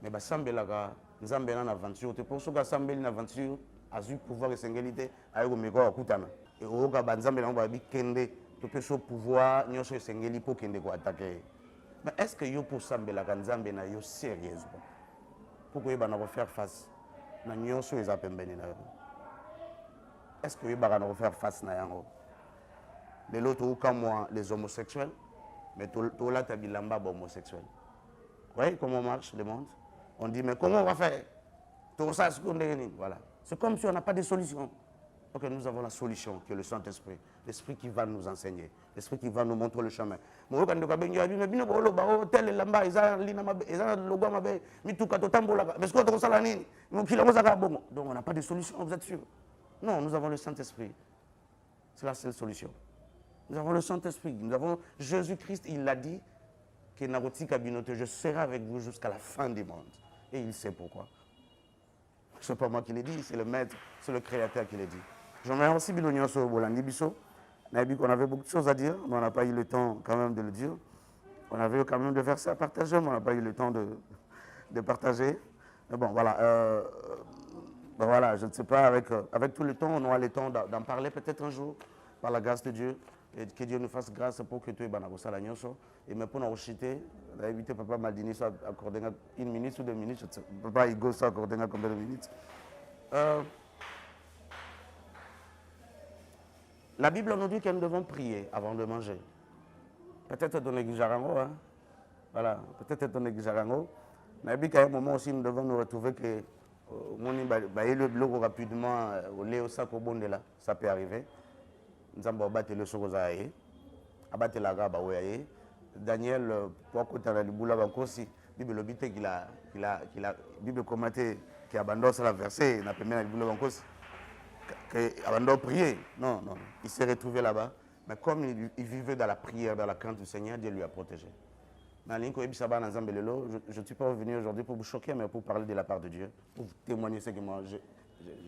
Mais nzambe na aventure te pour soka sambeli na aventure azui pouvoir esengeli ayo komeko akutana et oyoka banzambe nango babi kende to pe so pouvoir nyonso esengeli po kende ko attaquer. Mais est-ce que yo pour sambelaka nzambe na yo sérieusement pour koyeba na faire face na nyonso eza pembeni na yo? Est-ce que oyebaka na faire face na yango? Lelo toyoka moi les homosexuels mais tolata bilamba ba homosexuels. Vous voyez comment marche le monde? On dit mais comment on va faire? Tout ça, voilà. C'est comme si on n'a pas de solution. Ok, nous avons la solution qui est le Saint-Esprit. L'Esprit qui va nous enseigner. L'Esprit qui va nous montrer le chemin. Mais quand on a dit, tel lamba, ils ont le logo, donc on n'a pas de solution, vous êtes sûr? Non, nous avons le Saint-Esprit. C'est la seule solution. Nous avons le Saint-Esprit. Nous avons Jésus-Christ, il l'a dit, que je serai avec vous jusqu'à la fin du monde. Et il sait pourquoi. Ce n'est pas moi qui l'ai dit, c'est le maître, c'est le créateur qui l'a dit. Je remercie Bilognon sur Bolandi Bisso. On avait beaucoup de choses à dire, mais on n'a pas eu le temps quand même de le dire. On avait quand même des versets à partager, mais on n'a pas eu le temps de partager. Mais bon, voilà. Voilà, je ne sais pas, avec tout le temps, on aura le temps d'en parler peut-être un jour, par la grâce de Dieu. Et que Dieu nous fasse grâce pour que tu aies la nyonso. Et mais pour nous chiter, on a évité Papa Maldini soit accordé 1 minute ou 2 minutes. Papa Igo soit accordé combien de minutes? La Bible nous dit que nous devons prier avant de manger. Peut-être donner Gujarango, hein? Voilà, peut-être donner Gujarango. Mais qu'à un moment aussi, nous devons nous retrouver que le bloc rapidement au Léo Sako Bondela, ça peut arriver. Nous avons battu le Sogozaïe, abattu la Gaba Ouaye. Daniel, pourquoi tu as le boulot aussi? Bible obité qu'il a, Bible commenté qui abandonne la verset, n'a pas mis le boulot aussi. Qui abandonne prier. Non, non, il s'est retrouvé là-bas. Mais comme il vivait dans la prière, dans la crainte du Seigneur, Dieu lui a protégé. Je ne suis pas venu aujourd'hui pour vous choquer, mais pour parler de la part de Dieu, pour vous témoigner ce que moi j'ai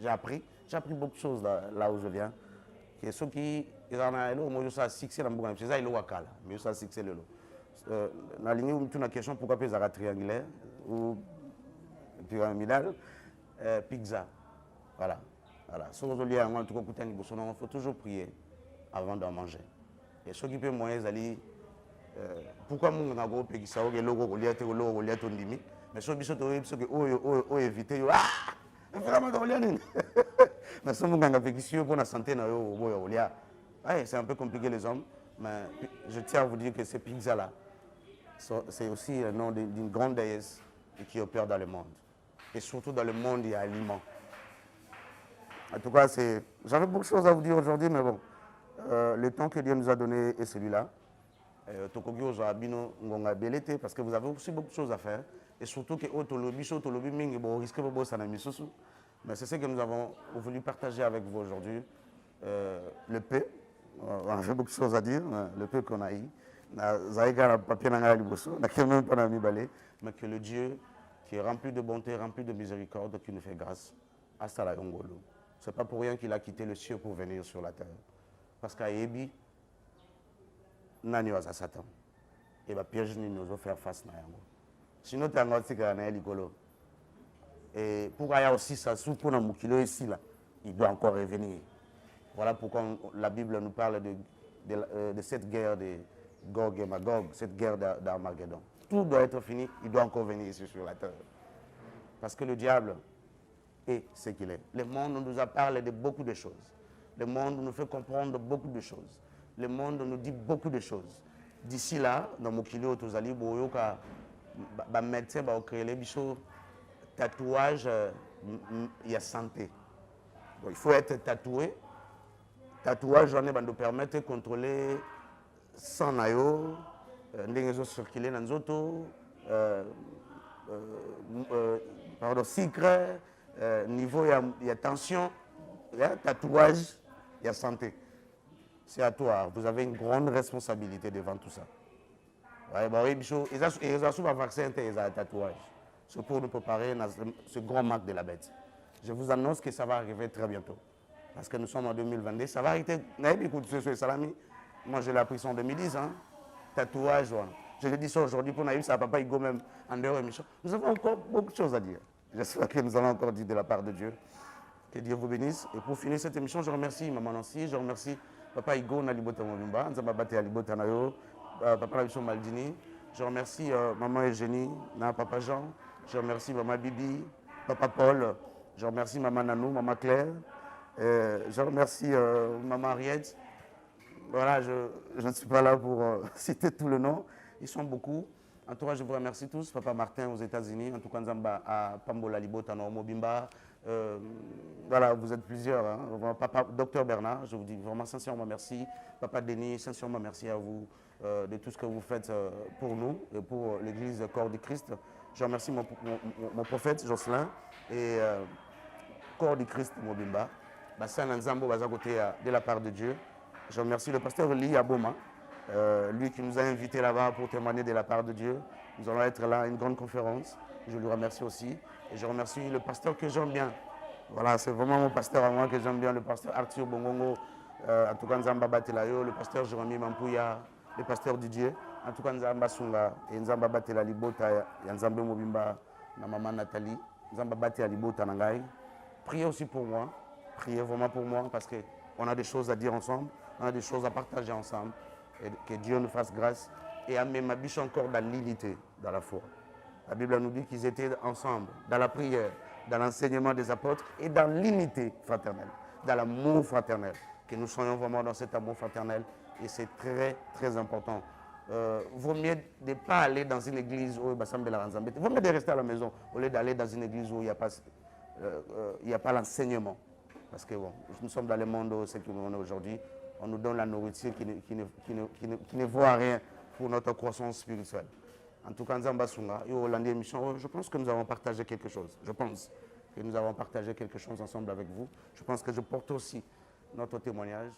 appris. J'ai appris beaucoup de choses là où je viens. Et ceux qui ont succès dans le monde, c'est ça, ils ont mais ils ont succès. Dans la ligne où une question, pourquoi ils ont triangulaire ou pyramidal, pizza. Voilà. Il faut toujours prier avant d'en manger. Et ceux qui peuvent moyen d'aller. Pourquoi mon gars peut ça au logo au liat ndimi mais ceux qui sont au éviter vraiment dans lian mais ça mon gars peut qui pour la santé na au liat c'est un peu compliqué les hommes mais je tiens à vous dire que ces pizzas là c'est aussi le nom d'une grande déesse qui opère dans le monde et surtout dans le monde il y a aliments. En tout cas j'avais beaucoup de choses à vous dire aujourd'hui mais bon le temps que Dieu nous a donné est celui-là. Parce que vous avez aussi beaucoup de choses à faire et surtout que mais c'est ce que nous avons voulu partager avec vous aujourd'hui. Le peu, on a fait beaucoup de choses à dire, le peu qu'on a eu, mais que le Dieu qui est rempli de bonté, rempli de miséricorde, qui nous fait grâce, ce n'est pas pour rien qu'il a quitté le ciel pour venir sur la terre. Parce qu'à Ebi, nani wa Satan et va piège nous faire face na yango sinon tu as tika na likolo et pour aya aussi ça sous pour na mukilo ici là il doit encore revenir. Voilà pourquoi la Bible nous parle de cette guerre de Gog et Magog, cette guerre d'Armageddon. Tout doit être fini, il doit encore venir ici sur la terre parce que le diable est ce qu'il est. Le monde nous a parlé de beaucoup de choses, le monde nous fait comprendre beaucoup de choses. Le monde nous dit beaucoup de choses. D'ici là, dans mon kilo, les médecins vont créer les tatouage, il y a santé. Donc, il faut être tatoué. Tatouage, on nous permet de contrôler sang nayo, les circuler dans les autos, sucre, niveau, il y a tension, tatouage, il y a santé. C'est à toi, vous avez une grande responsabilité devant tout ça. Ils ont souvent vaccin et un tatouage. C'est pour nous préparer à ce grand marque de la bête. Je vous annonce que ça va arriver très bientôt. Parce que nous sommes en 2022, ça va arrêter. Moi, je l'ai appris en 2010. Hein? Tatouage, voilà. Je l'ai dit ça aujourd'hui pour Naïf, ça papa, il go même en dehors émission. Nous avons encore beaucoup de choses à dire. J'espère que nous allons encore dire de la part de Dieu. Que Dieu vous bénisse. Et pour finir cette émission, je remercie Maman Nancy, je remercie Papa Igo Nalibota Mobimba, Nzambabate Alibota Nayo, Papa Labiso Maldini. Je remercie Maman Eugénie, Papa Jean. Je remercie Maman Bibi, Papa Paul. Je remercie Maman Nanou, Maman Claire. Je remercie Maman Ariette. Voilà, je ne suis pas là pour citer tout le nom. Ils sont beaucoup. En tout cas, je vous remercie tous. Papa Martin aux États-Unis, en tout cas, Nzamba à Pambola Libota, Mobimba. Voilà, vous êtes plusieurs. Hein. Papa, Docteur Bernard, je vous dis vraiment sincèrement merci. Papa Denis, sincèrement merci à vous de tout ce que vous faites pour nous et pour l'Église Corps du Christ. Je remercie mon prophète Jocelyn et Corps du Christ Mobimba. Bassan Nzambo Bazagoté de la part de Dieu. Je remercie le pasteur Li Aboma, lui qui nous a invités là-bas pour témoigner de la part de Dieu. Nous allons être là à une grande conférence. Je lui remercie aussi. Et je remercie le pasteur que j'aime bien. Voilà, c'est vraiment mon pasteur à moi que j'aime bien, le pasteur Arthur Bongongo, en tout cas Nzamba Batelayo, le pasteur Jérémy Mampouya, le pasteur Didier, en tout cas Nzamba Sunga et Nzamba Batela Libota, Nzamba Mobimba, na maman Nathalie, Nzamba Batela Libota Nangai. Priez aussi pour moi, priez vraiment pour moi parce qu'on a des choses à dire ensemble, on a des choses à partager ensemble. Et que Dieu nous fasse grâce et amène ma biche encore dans l'unité, dans la foi. La Bible nous dit qu'ils étaient ensemble, dans la prière, dans l'enseignement des apôtres et dans l'unité fraternelle, dans l'amour fraternel. Que nous soyons vraiment dans cet amour fraternel et c'est très, très important. Vaut mieux de ne pas aller dans une église où il vaut mieux de rester à la maison au lieu d'aller dans une église où il n'y a pas l'enseignement. Parce que bon, nous sommes dans le monde où c'est que nous sommes aujourd'hui. On nous donne la nourriture qui ne vaut rien pour notre croissance spirituelle. En tout cas, Nzamba Sunga, je pense que nous avons partagé quelque chose. Je pense que nous avons partagé quelque chose ensemble avec vous. Je pense que je porte aussi notre témoignage.